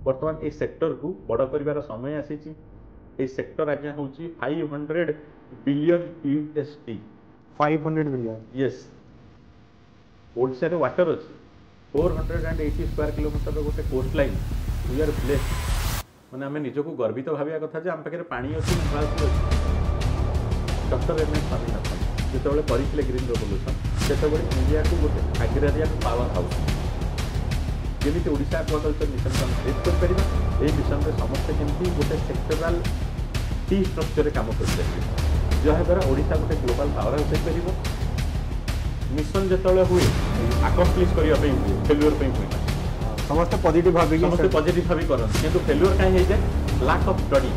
बर्तमान A sector को बड़ कर समय आसी सेक्टर आज्ञा हूँ 500 billion USD 500 billion yes Odisha रे वाटर अच्छी 480 स्क्वायर किलोमीटर गोटे coastline we are blessed माने आम निजक गर्वित भाविया कथा जे आम पाखे पानी अच्छी अच्छी डॉक्टर एम एस स्वामीनाथन जो करते ग्रीन रेवोल्यूशन से इंडिया को गोटे एग्रेरियन पावर हाउस जमी ओडिशा एक्वाकल्चर मिशन को सेट कर मिशन में समस्ते केमती गोटे सेक्टोराल टी स्ट्रक्चर काम कर जहाद्वारा ओडिशा गोटे ग्लोबल पावर हाउस हो मिशन जो हुए आकम्प्लिश करने फेल्यूर हुए समस्त पॉजिटिव भावी समस्त पॉजिटिव भावी करते किंतु फेल्यूर कहीं हो जाए लैक ऑफ स्टडी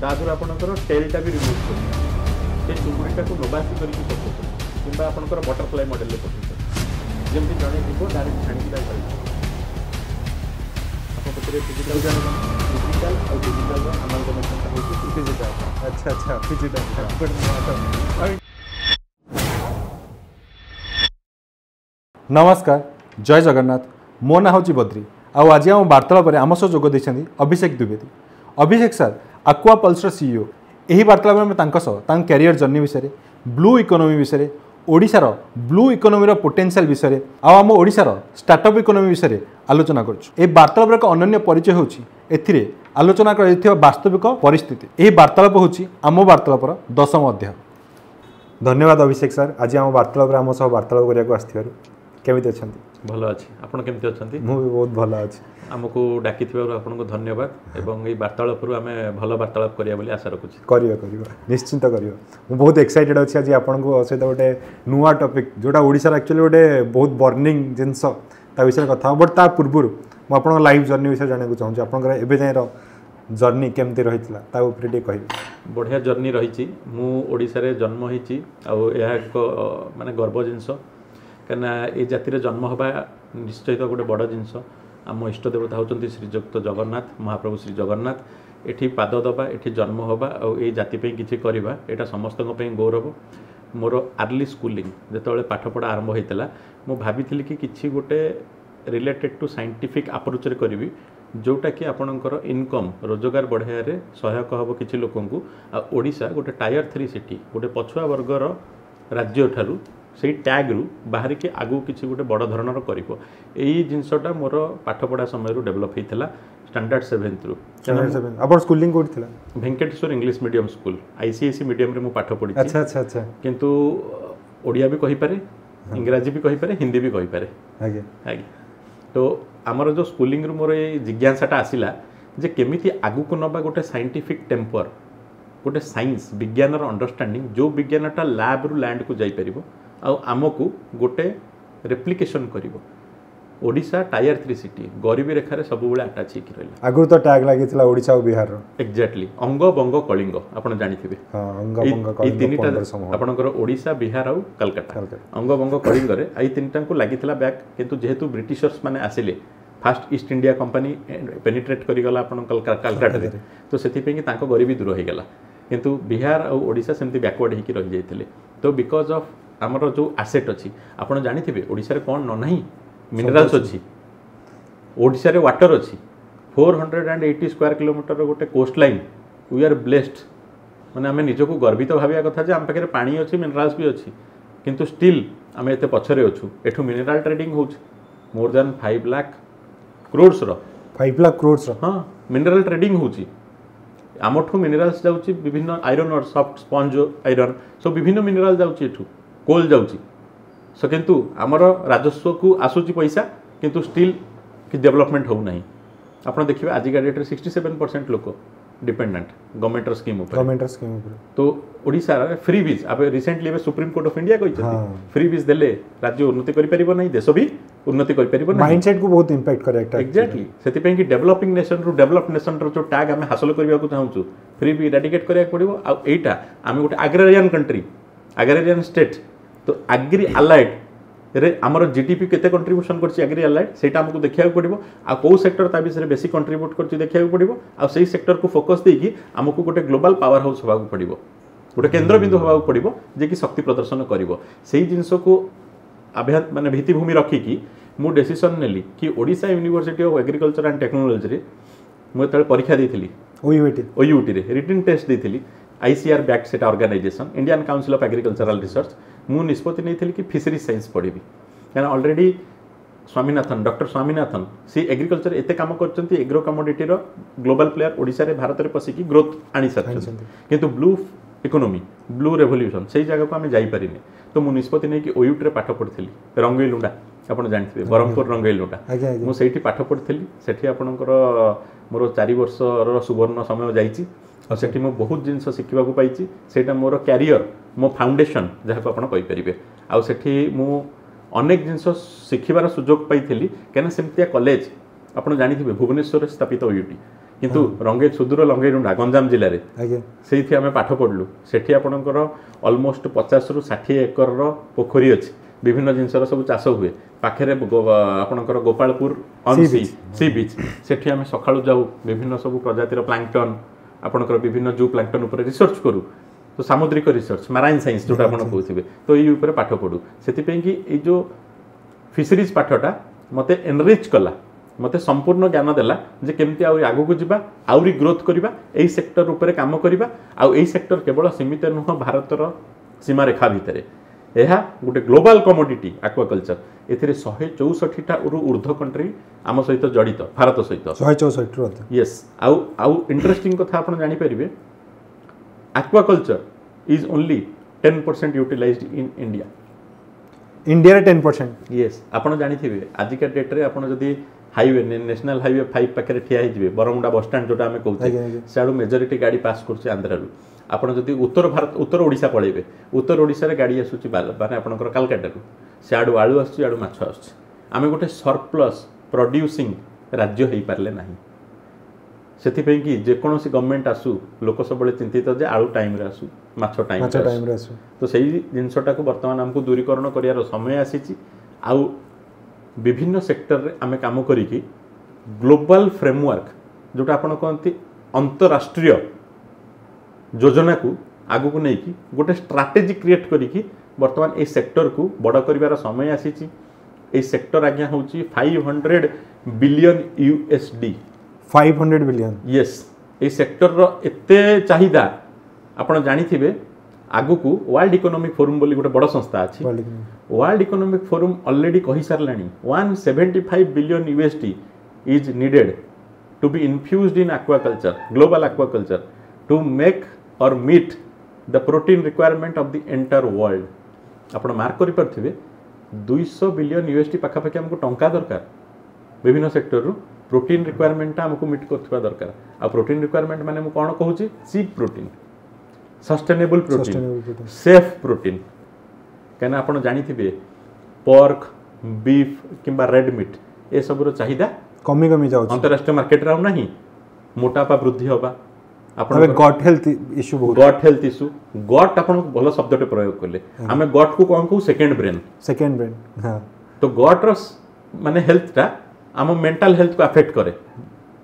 तादर आपंकर टेलटा भी रिमूव कर चुमुड़ीटा को नोबासी करके पकाउछन कि आपंकर बटरफ्लाई मॉडल पकाउछन जमी जड़े जीव डायरेक्ट छाणीकी आप फिजिकल और डिजिटल अमालगमेशन होती फिजिकल अच्छा फिजिकल नमस्कार जय जगन्नाथ मो ना हूँ बद्री आज आम वार्तालाप आम सह जोग देते अभिषेक द्विवेदी अभिषेक सर आक्वा पल्सर सीईओ यही वार्तालाप में कैरियर जर्नी विषय ब्लू इकोनोमी विषय ओडिशार ब्लू इकोनोमी पोटेंशियल विषय आम ओडिशार स्टार्टअप इकोनोमी विषय आलोचना करुँ वार्तालाप एक अनन्य परिचय होती आलोचना कर वास्तविक परिस्थिति यही वार्तालाप होची आम वार्तालापर 10 अध्याय। धन्यवाद अभिषेक सर आज आम वार्तालाप आम सह वार्तालाप करने केमिति अछंती भल अच्छी आपण केमिति अछंती मु भी बहुत भल अछि हमको डाकी आपको धन्यवाद एवं ये वार्तालाप आमे भल वार्तालाप करिया बोली आशा रखुछि करिया निश्चिंत करिया मु बहुत एक्साइटेड अछि आज आपनको सहित गोटे नुआ टॉपिक जोटा ओडिसा एक्चुअली गोटे बहुत बर्निंग जिनस ता विषय कथा बट ता पूर्व मु आपन लाइफ जर्नी विषय जानक चाहूँ आपन एबे जाय जर्नी केमती रही ता ऊपर टे कहि बढ़िया जर्नी रही मु ओडिसा रे जन्म होईची आ यह एक माने गर्व जिनस कहीं ये जाति जन्म हवा निश्चय गोटे बड़ जिनस आम इष्ट देवता होती श्रीजुक्त जगन्नाथ महाप्रभु श्री जगन्नाथ एठी पाद दबा एठी जन्म हवा और ये जाति किसी करवा यहाँ समस्त गौरव मोर आर्ली स्कूलिंग जो पाठपढ़ा आरंभ होता मु भाभी कि किसी गोटे रिलेटेड टू साइंटिफिक अप्रोच करी जोटा कि आपणकर इनकम रोजगार बढ़ाइबारे सहायक हम किसी लोक ओडिशा गोटे टायर 3 सिटी गोटे पछुआ वर्गर राज्य ठारू से टैग रु बाहर के आगू किसी गोटे बड़ धरणर करी जिनसटा मोर पाठपढ़ा समय डेभलप होता स्टैंडर्ड 7 रु स्कूलिंग कोठी Venkateswara English medium school ICSE medium रे मु पाठ पढ़ी अच्छा किंतु ओडिया भी कहि पारे इंग्राजी भी कहि पारे हिंदी भी कहि पारे आगे तो आमर जो स्कूलिंग रु मोर जिज्ञासाटा आसिला जे केमिति आगू को नबा गोटे साइंटिफिक टेम्पर गोटे साइंस विज्ञान अंडरस्टैंडिंग जो विज्ञानटा लैब रु लैंड को जाई परिबो आमको गोटे रेप्लिकेशन कर ओडिशा टायर 3 सिटी गरीबी रेखार सब आटाच हो रहा आगु तो टैग लगी ओडिशा और बिहार एक्जाक्टली अंग बंग कलिंग आप जानिथिबे आपनकर ओडिशा बिहार और कलकत्ता अंग बंग कलिंग रे आई तीनटा को लागिथिला बैक किंतु जेहेतु ब्रिटिशर्स माने आसिले first East India Company penetrate करिगला आपन कलकत्ता तो सेथिपे कि तांको गरीबी दूर हो गला किंतु बिहार और ओडिशा सेमती बैकवर्ड होकी रहि जाइथिले तो बिकॉज ऑफ आमर जो आसेट अच्छी आपड़ जानी ओडिशा रे कौन न नहीं मिनराल्स अच्छी ओडिशा रे वाटर अच्छी 480 स्क्वायर किलोमीटर गोटे coastline we are blessed माने आम निजक गर्वित भाविया कथा जे आम पाखे पानी अच्छी मिनराल्स भी अच्छी किंतु स्टिल आम एत पछरे अच्छु एठू मिनराल ट्रेडिंग हो more than 5 lakh crores 5 lakh crores हाँ मिनराल ट्रेडिंग होची आमठू मिनराल्स जाउची विभिन्न आयरन और सॉफ्ट स्पंज आयरन सब विभिन्न मिनराल जाउची एठू कोल जाउची सो किंतु आमर राजस्व को आसूची पैसा किंतु स्टिल कि डेवलपमेंट हो नहीं आपन देखिबे आजिका डेट रे 67% लोक डिपेंडेंट गवर्नमेंट स्कीम तो ओडिशा रे फ्री बीज अब recently Supreme Court of India कहिसें फ्री बीज देले राज्य उन्नति करि परिबो नहीं देश भी उन्नति करि परिबो नहीं माइंडसेट को बहुत इंपैक्ट करे एक्जेक्टली सेति पे कि डेवलपिंग नेशन रु डेवलप्ड नेशन रो जो टैग हम हासिल करबा को चाहूछु फ्री भी इरेडिकेट करिया पड़िबो आ एटा हम गोटे एग्रेरियन कंट्री एग्रेरियन स्टेट तो एग्री अलाइड रे आमर जीडीपी केते कंट्रीब्यूशन करछि एग्री अलाइड सेटा हमको देखिया पड़िबो आ को सेक्टर ता विषय बेसी कंट्रीब्यूट करछि देखिया पड़िबो आ सेही सेक्टर को फोकस देकी हमको गोटे ग्लोबल पावर हाउस होबा पड़िबो गोटे केंद्र बिंदु होबा पड़िबो जे कि शक्ति प्रदर्शन करिवो सेही जिंस को माने भित्तिभूमि रखिकी मु डिसीजन नेली कि Odisha University of Agriculture and Technology रे मु तळे परीक्षा देइथिली ओयूटी रे रिटन टेस्ट देइथिली ICR back set organisation Indian Council of Agricultural Research मु निष्पत्ति नेइथिली कि फिशरीज साइंस पढिबी कारण ऑलरेडी स्वामीनाथन डॉक्टर स्वामीनाथन सी एग्रीकल्चर एते काम करचंती एग्रो कमोडिटी रो ग्लोबल प्लेयर ओडिशा रे भारत रे पसिकी ग्रोथ आनी सकछन किंतु ब्लू इकोनॉमी ब्लू रेवोल्यूशन सेही जगह को हमें जाई परिने तो मु निष्पत्ति नै कि ओयूटी रे पाठ पढिथिली रंगईलुंडा आपण जानथिबे बरहमपुर रंगईलुंडा मु सेठी पाठ पढिथिली सेठी आपणकर मोर 4 वर्ष रो सुवर्ण समय जाईची और सेठी मु बहुत जिंस शिखिबा को पाइची सेटा मोर कैरियर मो फाउंडेशन जहा को आपण कहि परिबे आ सेठी मु अनेक जिनस शिखिबार सुजोग पाइथिली केना सेमतिया कॉलेज आपण जानिथिबे भुवनेश्वर स्थापित ओयूटी किंतु रंगे सुदूर लंगेरुंडा गंजाम जिल्ला रे सेठी हमें पाठ पढलु सेठी आपणकर ऑलमोस्ट 50 रु 60 एकर रो पोखरी अछि विभिन्न जिनसर सब चाष हुए पाखरे आपणकर गोपालपुर ऑन सी बीच सेठी हमें सखाळु जाऊ विभिन्न सब प्रजातिर प्लांकटन आपणकर विभिन्न जू प्लांकटन ऊपर रिसर्च करू तो सामुद्रिक रिसर्च माराइन साइंस जोटा आपण कहउथिबे तो ई ऊपर पाठ पढू सेति पे कि ए जो फिशरीज पाठटा मते एनरिच कला मते संपूर्ण ज्ञान देला जे केमती आउरी आगु को जिबा आउरी ग्रोथ करबा एई सेक्टर ऊपर काम करबा आ एई सेक्टर केवल सीमित नुह भारतर सीमा रेखा भितरे एहा गोटे ग्लोबल कमोडिटी एक्वाकल्चर एथिरे 164 टा ऊर्ध्व कंट्री आम सहित जड़ित भारत सहित 164 यस आउ इंटरेस्टिंग कथा आपण जानि परिबे aquaculture is only 10% utilized in India रे 10% यस आपण जानि थिबे आज का डेट रे आपण जदी हाईवे नेशनल हाईवे 5 पाखे ठिया हिजिबे बरमुंडा बस स्टैंड जोटा हमें कहउते साडू मेजॉरिटी गाड़ी पास करछे आंध्रा रु आपण जदी उत्तर भारत उत्तर ओडिशा पळेबे उत्तर ओडिशा रे गाड़ी आसुची माने आपणकर कलकत्ता रु साडू आळू आसुची आडू माछ आसुची आमे गोटे सरप्लस प्रोड्यूसिंग राज्य हेई पारले नाही सेति पे कि जे कोनोसी गवर्नमेंट आसु लोक सबले चिंतित जे आळू टाइम रे आसु माछ टाइम रे आसु तो सेही जिंसटा को वर्तमान हमको दूरीकरण करियार समय आसीची आउ विभिन्न सेक्टर रे आमे काम करी कि ग्लोबल फ्रेमवर्क जोटा आपण कहंती अंतरराष्ट्रीय योजना को आगु को नहीं कि गोटे स्ट्रैटेजी क्रिएट करी कि वर्तमान ए सेक्टर को बड़ करिवार समय आसीची ए सेक्टर आज्ञा होची 500 billion USD 500 billion yes A sector रो एते चाहिदा आपण जानि थिबे आगु को वर्ल्ड इकोनॉमिक फोरम बोली गोटे बड़ संस्था अछि वर्ल्ड इकोनॉमिक फोरम ऑलरेडी कहि सारलानी 175 billion USD is needed to be infused in aquaculture global aquaculture to make or meet the protein requirement of the entire world आपण मार्क करि परथिबे 200 बिलियन यूएसडी पाखा पाखा हमको टंका दरकार विभिन्न सेक्टर रु प्रोटीन रिक्वायरमेंट हमको मीट करथिबा दरकार आ प्रोटीन रिक्वायरमेंट माने मु कोन कहूची cheap protein sustainable protein safe protein कहना आपण जानि थिबे पोर्क बीफ किंबा रेड मीट ए सब रो चाहिदा कमी जाउ अंतरराष्ट्रीय मार्केट राउ नाही मोटापा वृद्धि होबा आपण गट हेल्थ इशू गट आपण भलो शब्दटे प्रयोग करले हमें गट को कोन को सेकंड ब्रेन हां तो गट रो माने हेल्थ ता हम मेंटल हेल्थ को अफेक्ट करे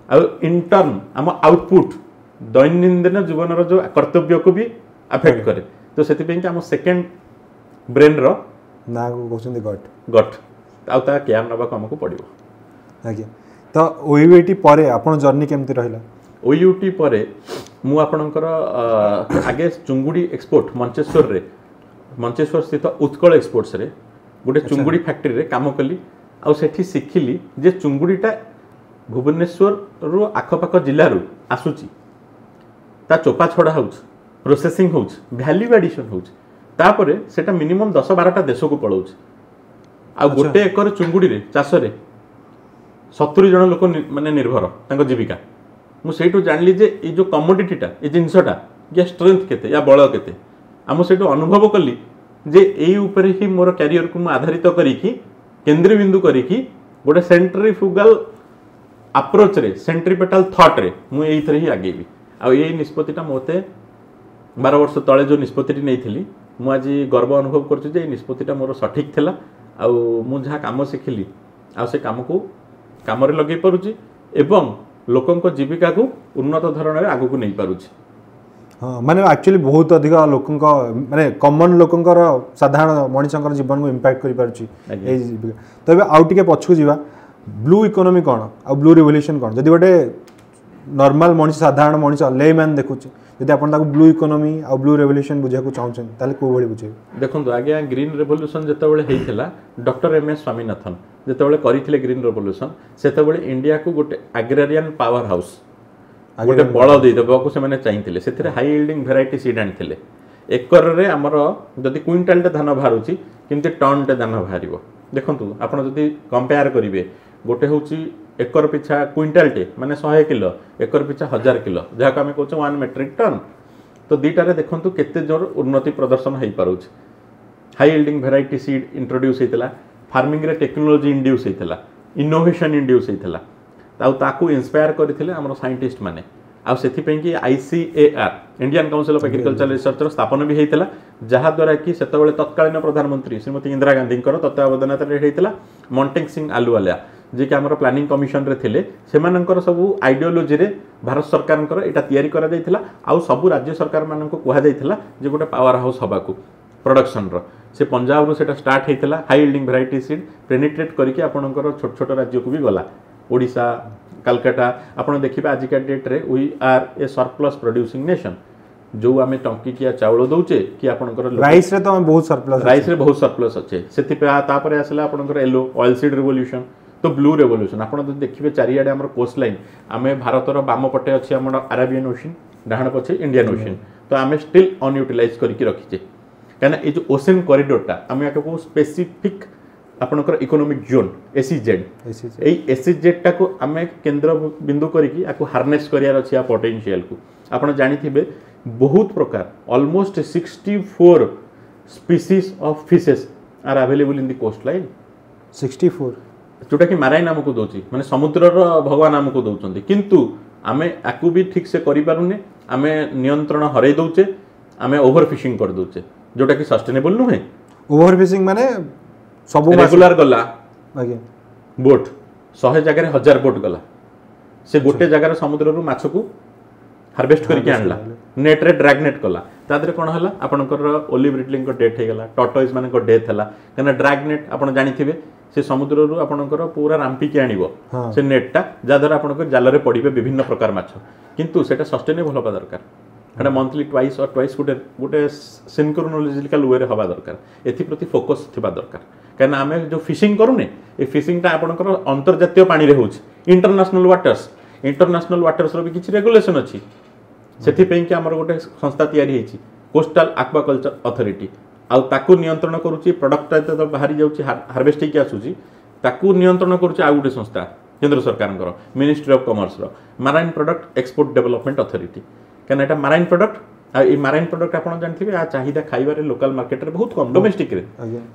आ इन टर्न हम आउटपुट दैनंदिन जीवन रो जो कर्तव्य को भी अफेक्ट करे तो सेति पे कि हम सेकंड ब्रेन रो ना को कहउछन गट आ ता केयर नबा को हमको पड़िबो आगे तो ओयूटी परे आपण जर्नी केमति रहिला ओयूटी परे मु आपणकर आगे चुंगुड़ी एक्सपोर्ट मंचेश्वर स्थित उत्कल एक्सपोर्ट्स रे गोटे चुंगुड़ी फैक्ट्री रे काम कली आ सेठी सिखिली जे चुंगुड़ीटा भुवनेश्वर रु आखपाख जिल्ला रु आसुची ता चोपा छड़ा होउछ प्रोसेसिंग होउछ वैल्यू एडिशन होउछ तापरे सेटा मिनिमम 10-12टा देश को पळौछ आ गोटे एकर चुंगुड़ी रे चाष रे 70 जन लोक माने निर्भर तांको जीविका मु सेठू जानली जे ए जो कमोडिटीटा ए जिंसटा या स्ट्रेंथ केते या बळ केते आम सेठू अनुभव कली जे एई ऊपर ही मोर कैरियर को मु आधारित करी कि केंद्र बिंदु करी कि गोटे सेंट्रीफ्यूगल अप्रोच रे सेंट्रीपेटल थॉट रे मु एई थरे ही आगेबी आ एई निष्पत्तिटा मोते 12 वर्ष तळे जो निष्पत्तिटी नेइथिली मु आज गर्व अनुभव करछु जे निष्पत्तिटा मोर सठिक थिला आ मु जहा काम सिखिली आ से काम को काम रे लगे परुची एवं लोकंको जीविका को उन्नत धरण रे आगु को नै पारुची हाँ माने एक्चुअली बहुत अधिक लोकंक माने कॉमन लोकंकर साधारण मनीषंकर जीवन को इंपैक्ट करि पारुची ए जीविका तबे आउ टिके पछकु जीवा ब्लू इकोनॉमी कोन आ ब्लू रिवोल्यूशन कोन जदि गोटे नॉर्मल मनीष साधारण मनीष लेमैन देखुची यदि आपण ताको ब्लू इकोनॉमी आ ब्लू रिवोल्यूशन बुझा को चाहछन ताले को भली बुझे देखंतु आगे ग्रीन रिवोल्यूशन जेतेबेले हेइथिला डॉक्टर एम एस स्वामीनाथन जेतेबेले करिथिले ग्रीन रिवोल्यूशन सेतेबेले इंडिया को गोटे एग्रेरियन पावर हाउस गोटे बल देदेवाक से चाहिए से हाई यील्डिंग भेराइटी सीड आनी एकर रे आमर जदि क्विंटालटे धान बाहर किमती टनटे धान बाहर देखु आपड़ जदि कंपेयर करेंगे गोटे हूँ एकर पिछा क्विंटालटे माने 100 किलो एकर पिछा 1000 किलो जहाँ आम कहे 1 मेट्रिक टन तो दुईटार देखु केते जोर उन्नति प्रदर्शन हो पारे high yielding variety seed introduce होता फार्मिंग रे टेक्नोलोजी इंड्यूस होता इनोवेशन इंड्यूस होता ताकू इंस्पायर करते आम साइंटिस्ट माने आउ से कि ICAR Indian Council of agriculture research स्थापन भी होता जहाद्वारा कि सेतबेले तत्कालीन प्रधानमंत्री श्रीमती इंदिरा गांधी तत्वावधान होता मॉन्टेग सिंह आलुवालिया जी कि आम प्लानिंग कमिशन रे थिले सेमानंकर सबू आइडियोलोजी रे भारत सरकार एटा तैयारी करा जायथिला आउ सबू राज्य सरकार माननको कुहा जायथिला जे गोटे पावर हाउस हबाकू प्रोडक्शन रो से पंजाब रो सेटा स्टार्ट होता high yielding variety seed penetrate करके आपणकर छोट छोट राज्य को भी गला ओडिशा कलकत्ता आपड़ देखिए आजिका डेट रे we are a surplus producing nation जो आम टंकिकिया चाउल दौचे कि आपणकर राइस रे तो बहुत सरप्लस राइस रे बहुत सरप्लस अच्छे से आसला आपणकर येलो ऑयल सीड रिवोल्यूशन तो ब्लू रेवोल्यूशन आप देखिए चारिआडे आम कोस्ट लाइन आम भारतर बाम पटे अच्छे आम अरेबियन ओशन डाण पछे इंडियन ओशन तो आम स्टिल अनयूटिलाइज करके रखीचे कहीं ये जो ओशन कॉरिडोरटा आम या स्पेसिफिक आपणकर इकोनॉमिक जोन SEZ SEZ टा को आम केन्द्र बिंदु करके हार्नेस करार अच्छी पोटेंशियल को आप जानी बहुत प्रकार almost 64 species of fishes are available in the coastline 64 जोटा कि माराइन आमको दौर माने समुद्र भगवान आमको दौरान किंतु आम आपको भी ठीक से करें आम नियंत्रण हरई दौचे आम ओभर फिशिंग कर दौचे जोटा कि सस्टेनेबल नुहे ओभर फिशिंग माने सब रेगुलर गला बोट 100 जगह 1000 बोट गला से गोटे जगार समुद्र माछ को हार्वेस्ट करके आणला नेट रे ड्रैग नेट कला तादरे कोन हला आपनकर ओलिव रिडलिंग को डेथ हे गला टॉर्टोइज माने को डेथ हला कना ड्रैग नेट आपन जानिथिबे से समुद्र रु आपनकर पूरा राम्पी के आनिबो से नेटटा जादर आपनकर जाल रे पडिबे विभिन्न प्रकार माछ किंतु सेटा सस्टेनेबल होबा दरकार एटा मंथली ट्वाइस और ट्वाइस गोटे गोटे सिंक्रोनोलॉजिकल वे रे हबा दरकार एथि प्रति फोकस थिबा दरकार कहना आम जो फिशिंग करूने ये फिशिंगटा आपनकर अंतर्जातीय पानी रे होउछ इंटरनेशनल वाटर्स रो भी किछि रेगुलेशन अछि सेथिपई कि आमर गोटे संस्था तैयारी होती कोस्टाल एक्वाकल्चर अथॉरिटी आउ ताकू नियंत्रण करुच्ची प्रडक्टा तो बाहरी जाऊँगी हार्वेस्ट की आसूसी ताकू नियंत्रण करुच्ची आउ गोटे संस्था केंद्र सरकार ministry of commerce marine product export development authority क्या यहाँ माराइन प्रोडक्ट माराइन प्रोडक्ट आप जानते हैं चाहिदा खाइबार लोकल मार्केट रे बहुत कम डोमेस्टिक रे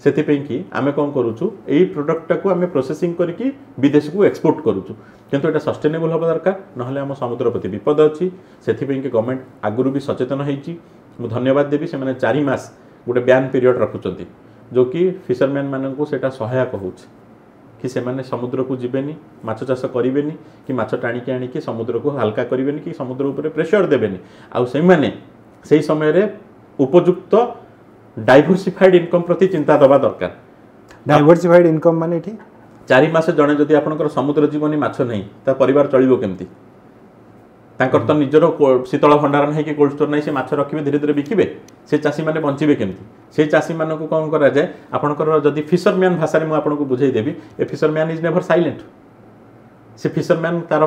सेथिपई कि आमे कोन करूछु एई प्रोडक्ट को आमे प्रोसेसिंग करके विदेश को एक्सपोर्ट करूछु किंतु एटा सस्टेनेबल होबा दरकार नहले हम समुद्र प्रति विपद अछि सेथिपई कि गवर्नमेंट आगुरु भी सचेतन होईची मु धन्यवाद देबी से माने 4 मास गोटे बैन पीरियड रखुचंती जो कि फिशरमैन मानन को सेटा सहायक होउछ कि से माने समुद्र को जीवेनी माछ चाष करेनि कि माछ टाणिकी आनिकी समुद्र को हल्का करेनि कि समुद्र उपर प्रेशर देवेनि आउ से माने सेही समय रे उपयुक्त डाइवर्सिफाइड इनकम प्रति चिंता दबा दरकार डाइवर्सिफाइड इनकम माने एठी 4 मास जणे जदि आपनकर समुद्र जीवनी माछ नहीं ता परिवार चलिबो केमती तांकर तो निजर शीतल भंडार नहीं कि कोल्ड स्टोर नहीं से माछ रखिबे धीरे धीरे बिकिबे से चासी माने बंचिबे केमती से चासी माने को कोन करा जाय आपनकर जदि फिशरमैन भाषा रे मु आपनको बुझाई देबी ए फिशरमैन इज नेवर साइलेंट से फिशरमैन तार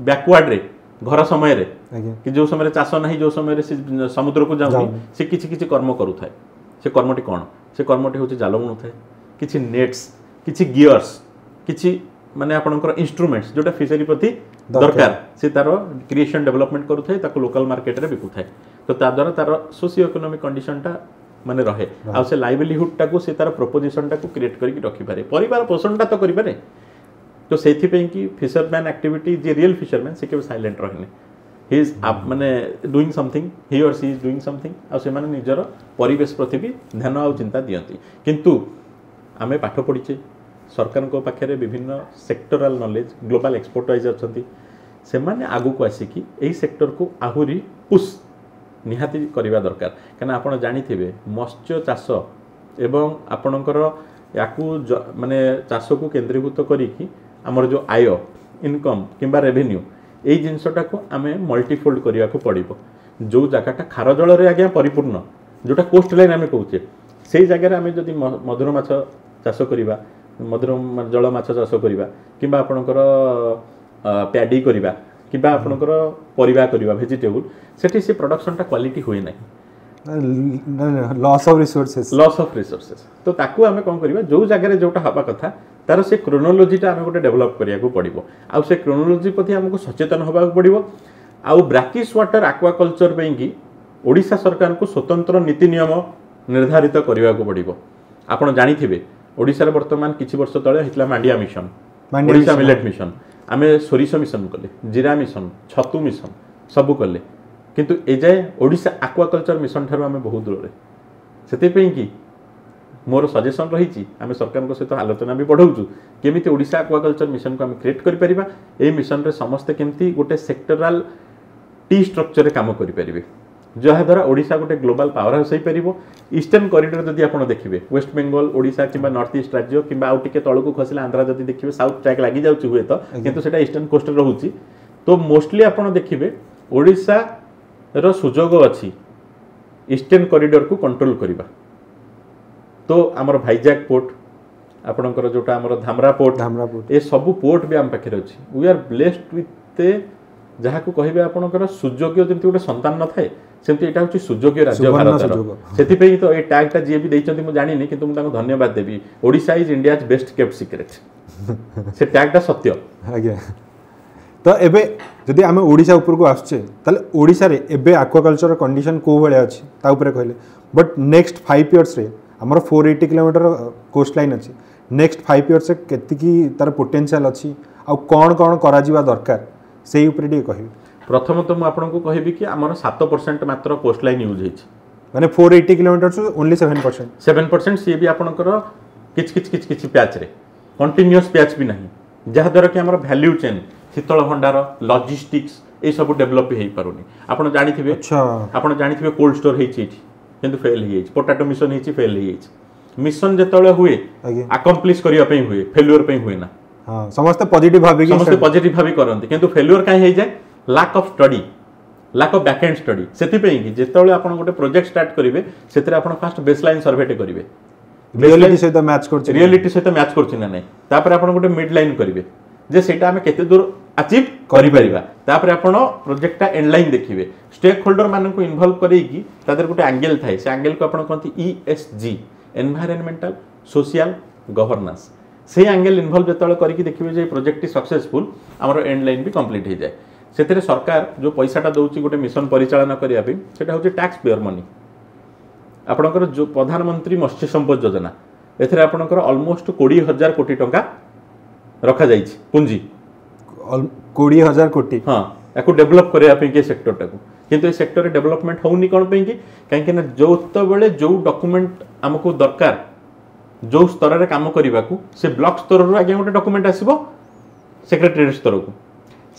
बैकवर्ड रे घर समय रे कि जो समय चाष नहीं जो समय रे समुद्र को जाऊ से किछि किछि कर्म करू थाए से कर्मटी कोन से कर्मटी होछि जाल बुणु थाए किछि नेट्स किछि गियर्स किछि माने आपनकर इंस्ट्रूमेंट्स जोटा फिशरी प्रति दरकार से तार क्रिएशन डेवलपमेंट करू थाए ताको लोकल मार्केट रे बिकु थाए तो ता द्वारा तार सोशियो इकोनॉमिक कंडीशन टा माने रहे आ से लाइवलीहुड टा को से तार प्रोपोजिशन टा को क्रिएट करके रखि पारे परिवार पोषण टा तो करि पारे तो सेथि पे कि फिशरमैन एक्टिविटी जे रियल फिशरमैन से के साइलेंट रहने ही इज माने डूइंग समथिंग ही और सी इज डूइंग समथिंग आ से माने निजर परिवेश प्रति भी ध्यान आ चिंता दियंती किंतु आमे पाठ पढिचे सरकार को पाखे विभिन्न सेक्टोराल नॉलेज ग्लोबल एक्सपोर्टाइज अच्छा से माने आगु को आसिकी एही सेक्टर को आहुरी पुश निहाती करवा दरकार कहीं आपण जानिथिबे मत्स्य चाष एवं आपणकर याकू माने चाष को केंद्रीभूत करिकी हमर जो आय इनकम किंबा रेवेन्यू एई जिनसटा को आमे मल्टीफोल्ड करिया को पड़िबो जो जगहटा खार जल रे आज्ञा परिपूर्ण जोटा कोस्ट लाइन आमे कहूचे से जगह आमे जदि मधुर माछ चाष करिबा मधुर जल माछ चाष करिबा किंबा आपणकर प्याडी करिबा किंबा आपणकर परिबा करिबा वेजिटेबल सेठी से प्रोडक्शनटा क्वालिटी होय नाही लॉस ऑफ रिसोर्सेस तो ताकू आमे कोन करिबा जो जगह रे जोटा हबा कथा तार से क्रोनोलॉजीटा आमे गोटे डेवलप करिया को पड़िबो आ से क्रोनोलॉजी प्रति हमको सचेतन होबा को पड़िबो आ ब्रैकिश वाटर एक्वाकल्चर पे कि ओडिशा सरकार को स्वतंत्र नीति नियम निर्धारित करने को पड़िबो आपण जानिथिबे ओडिशा रे वर्तमान किछि वर्ष तळे हितला मांडिया मिशन ओडिशा मिलेट मिशन आमे सोरिष मिशन कले जीरा मिशन छतु मिशन सब कले किंतु ए जाय ओडिशा एक्वाकल्चर मिशन ठारो आमे बहुत दूर रे सेते पें कि मोर सजेशन रही आम सरकार सहित आलोचना भी बढ़ाऊँ केमी ओडिशा एक्वाकल्चर मिशन को आम क्रिएट करें ये मिशन रे समस्ते केमती गोटे सेक्टराल टी स्ट्रक्चर रे काम करें जहाद्वारा ओडिशा गोटे ग्लोबल पावर हाउस हो पार ईस्टर्न कॉरिडोर जदि आप देखिए वेस्ट बेंगल ओडिशा किंबा नॉर्थ ईस्ट राज्य किंबा आउ टिके तळकू खसिला आंध्रा जदि देखिए साउथ ट्रैक लगी जाउची हुए तो किंतु सेटा ईस्टर्न कोस्ट रहउची तो मोस्टली आप देखिए ओडिशा रो सुजोग अछि ईस्टर्न कॉरिडोर को कंट्रोल करबा तो आमर भाईजैक पोर्ट आपणकर जोटा आमर धामरा पोर्ट ए सब पोर्ट भी आम पाखे अच्छी वी आर ब्लेस्ड विथ जहाँ को कहे आपणकर सुयोग्य जमी गोटे संतान न थाए सेमती यहाँ हूँ सुयोग्य राज्य भारत से तो ये टैगटा जी भी देते मुझे जानी कि मुझे धन्यवाद देवी Odisha is India's best kept secret से टैगटा सत्य आज्ञा तो एबे जदि आम ओडिशा ऊपर को आसुचे ताले ओडिशा रे एबे एक्वाकल्चर कंडीशन को भले अछि ता ऊपर कहले बट नेक्स्ट 5 इयर्स रे हमर 480 किलोमीटर कोस्ट लाइन अछि नेक्स्ट 5 इयर्स से केतिकी तार पोटेंशियल अछि आ कोन कोन करा जीवा दरकार सेही ऊपर डी कहि प्रथम तो मैं आपको कहबी कि हमर 7% मात्र कोस्ट लाइन यूज होइछ माने 480 किलोमीटर से ओनली 7% सी भी आपनकर किछ पैच रे कंटीन्यूअस पैच भी नहीं जहा द्वारा कि हमर वैल्यू चेन शीतल भंडार लॉजिस्टिक्स ए सब डेवलप हो पारुनी आपण जानिथिबे अच्छा आपण जानिथिबे कोल्ड स्टोर हेछि एठी किंतु फेल हो पोटाटो मिशन हेछि फेल हो मिशन जेतळे हुए अकम्प्लिश करिया पई हुए फेल्युअर पई हुए ना हां समस्त पॉजिटिव भाबी करंती किंतु फेल्युअर काहे हे जाय lack of study lack of back end study सेति पई कि जेतळे आपण गोटे प्रोजेक्ट स्टार्ट करिवे सेतरे आपण फर्स्ट बेसलाइन सर्वेटे करिवे रियलिटी सहित मैच करछि ना नै तापर आपण गोटे मिड लाइन करिवे जे सेटा हमें केते दूर अचीव करि परिबा तापर आपण प्रोजेक्ट ता एंड लाइन देखिबे स्टेक होल्डर मानन को इन्वॉल्व करेगी तादर गोटे एंगल थाए से एंगल को आपण कहती ESG एनवायरनमेंटल सोशल गवर्नेंस से एंगल इन्वॉल्व जेतळे करिकि देखिबे जे प्रोजेक्ट सक्सेसफुल हमर एंड लाइन भी कंप्लीट हो जाए सेतरे सरकार जो पैसाटा दउची गोटे मिशन परिचालन करिया पे सेटा होची टैक्स पेयर मनी आपणकर जो प्रधानमंत्री मत्स्य संपद योजना एथरे आपणकर ऑलमोस्ट 20,000 कोटी टंका रखा जाइछि पुंजी 20,000 कोटी हाँ या डेभलप करने सेक्टर टाक किंतु सेक्टर डेभलपमेंट होनी कौन पे कहीं जो बेले जो डॉक्यूमेंट आमको दरकार जो स्तर में काम करने को से ब्लॉक स्तर आगे गोटे डॉक्यूमेंट आसो सेक्रेटेरिएट स्तर को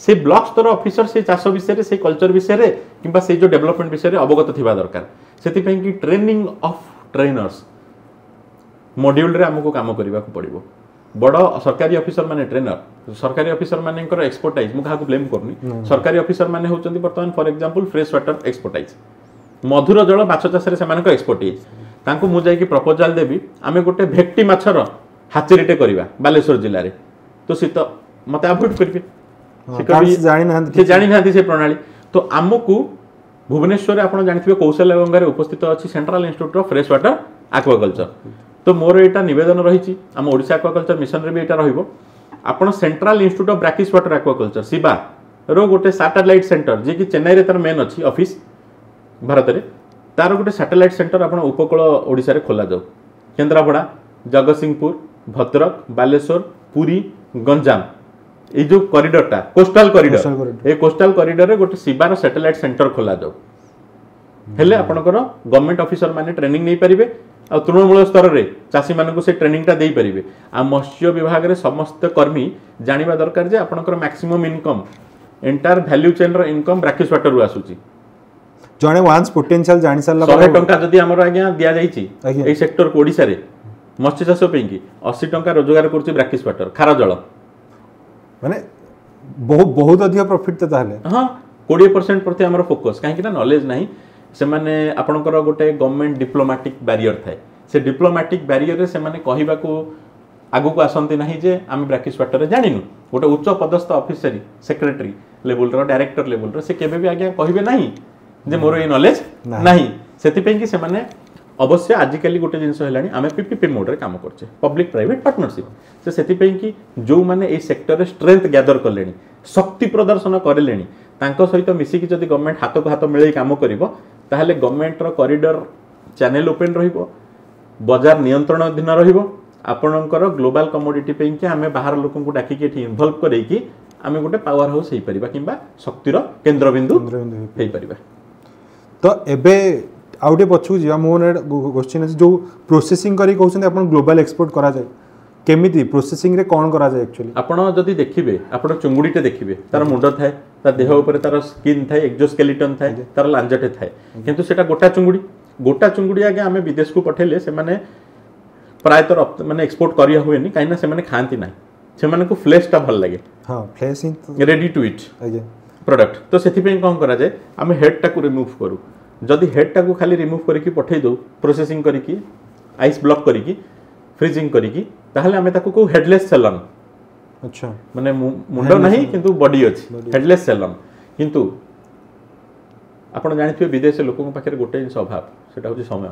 से ब्लॉक स्तर ऑफिसर से चाष विषय से कल्चर विषय कि से जो डेभलपमेंट विषय अवगत थी दरकार से कि ट्रेनिंग ऑफ ट्रेनर्स मॉड्यूल रे आमको काम करने को पड़ो बड़ सरकारी ऑफिसर माने ट्रेनर सरकारी ऑफिसर माने एक्सपर्टाइज मुझे क्या ब्लेम करनी सरकारी ऑफिसर माने होचंदी बर्तमान for example fresh water expertise मधुर जल माछ चाष से एक्सपर्टाइज तांको मु जाई प्रपोजल देवी आमे गोटे भेक्टी माछर हाचेरीटे करवा बालेश्वर जिले में तो सी तो मत अवॉइड करेंगे से जानी ना से प्रणाली तो आमको भुवनेश्वर आप जानते कौशल्या गंगा उपस्थित अच्छी central institute of fresh water aquaculture तो मोर यहाँ नवेदन रही आम ओडिशा एक्वाकल्चर मिशन रे भी यहाँ रहिबो आपण central institute of brackish water aquaculture CIBA रो गोटे सैटेलाइट सेंटर जे कि चेन्नई रे तार मेन अच्छी ऑफिस भारत रे तार गोटे सैटेलाइट सेंटर आपण उपकूल ओडिशा रे खोला जाऊ केन्द्रापड़ा जगतसिंहपुर भद्रक बालेश्वर पुरी गंजाम ये जो कॉरिडोरटा कोस्टल कॉरिडोर ए कोस्टल कॉरिडोर रे गोटे सिबार सैटेलाइट सेंटर खोला जाऊ हेले आपणकर गवर्नमेंट ऑफिसर माने ट्रेनिंग नहीं पारिबे आ तृणमूल स्तर रे चाषी मानक से ट्रेनिंगटा दे पारिबे आ मत्स्य विभाग रे समस्त कर्मी जानिबा दरकार जे आपणकर maximum income entire value chain रो इनकम ब्रैकिश वाटर रु आसुची जणे वांस पोटेंशियल जानि सारला 100 टंका जदि हमर आज्ञा दिया जाईची आज्ञा। ए सेक्टर को ओडिसा रे मत्स्य चाष पे कि 80 टंका रोजगार करछि ब्रैकिश वाटर खारा जल माने बहुत बहुत अधिक प्रॉफिट ताले हां 20% प्रति हमर फोकस काहे कि ना नॉलेज नाही से माने आपनकर गोटे गवर्नमेंट डिप्लोमेटिक बैरियर थाए से डिप्लोमेटिक बैरियर रे से माने कहिबा को आगु को आसंती नाही जे आम ब्रैकिश वाटर रे जानिनु गोटे उच्च पदस्थ ऑफिसर सेक्रेटरी लेवल रो डायरेक्टर लेवल रो से केबे भी आज्ञा कहिबे नाही जे मोर ए नॉलेज नाही सेति पे कि से माने अवश्य आजिकली गोटे जिनस हेलानी आमे पीपीपी मोड रे काम करछे पब्लिक प्राइवेट पार्टनरशिप से सेति पे कि जो माने ए सेक्टर रे स्ट्रेंथ गैदर करलेनी शक्ति प्रदर्शन करलेनी तांको सहित मिसी कि जदि गवर्नमेंट हाथ को हाथ मिले काम करिवो ताहले गवर्नमेंट रो कॉरिडोर चैनल ओपन रहिबो बाजार नियंत्रण अधीन रहिबो आपणकर ग्लोबल कमोडिटी पे कि आमे बाहर लोकन को डाकी के इन्वॉल्व करे कि आमे गोटे पावर हाउस हेई परिबा किबा शक्तिर केंद्रबिंदु हेई परिबा तो एबे आउटे पछु जिया मोन क्वेश्चन जो प्रोसेसिंग करी कहउछन अपन ग्लोबल एक्सपोर्ट करा जाय केमिति प्रोसेसिंग रे कोन करा जाय एक्चुअली आपण जदि देखिबे आपण चुंगुडीटे देखिबे तार मुंड थाए तार देह ऊपर तार स्किन थाए एक्सोस्केलेटन थाए तार लांजटे थाए किंतु सेटा गोटा चुंगुडी आगे आमे विदेश को पठेले से माने प्रायतर माने एक्सपोर्ट करिया हुएनी काइना से माने खांती नाही से माने को फ्लेश टा भल लागे हां flesh in ready to eat आगे प्रोडक्ट तो सेति पे कोन करा जाय आमे हेड टा को रिमूव करू जदि हेड टा को खाली रिमूव करिकि पठै दो प्रोसेसिंग करिकि आइस ब्लॉक करिकि फ्रीजिंग करिकि ताहले आमे ताको को हेडलेस सेलन अच्छा माने मुंड नाही किंतु बॉडी अछि हेडलेस सेलन किंतु आपण जानिथिबे विदेश लोकन पाखरे गोटे जिंस अभाव सेटा होछि समय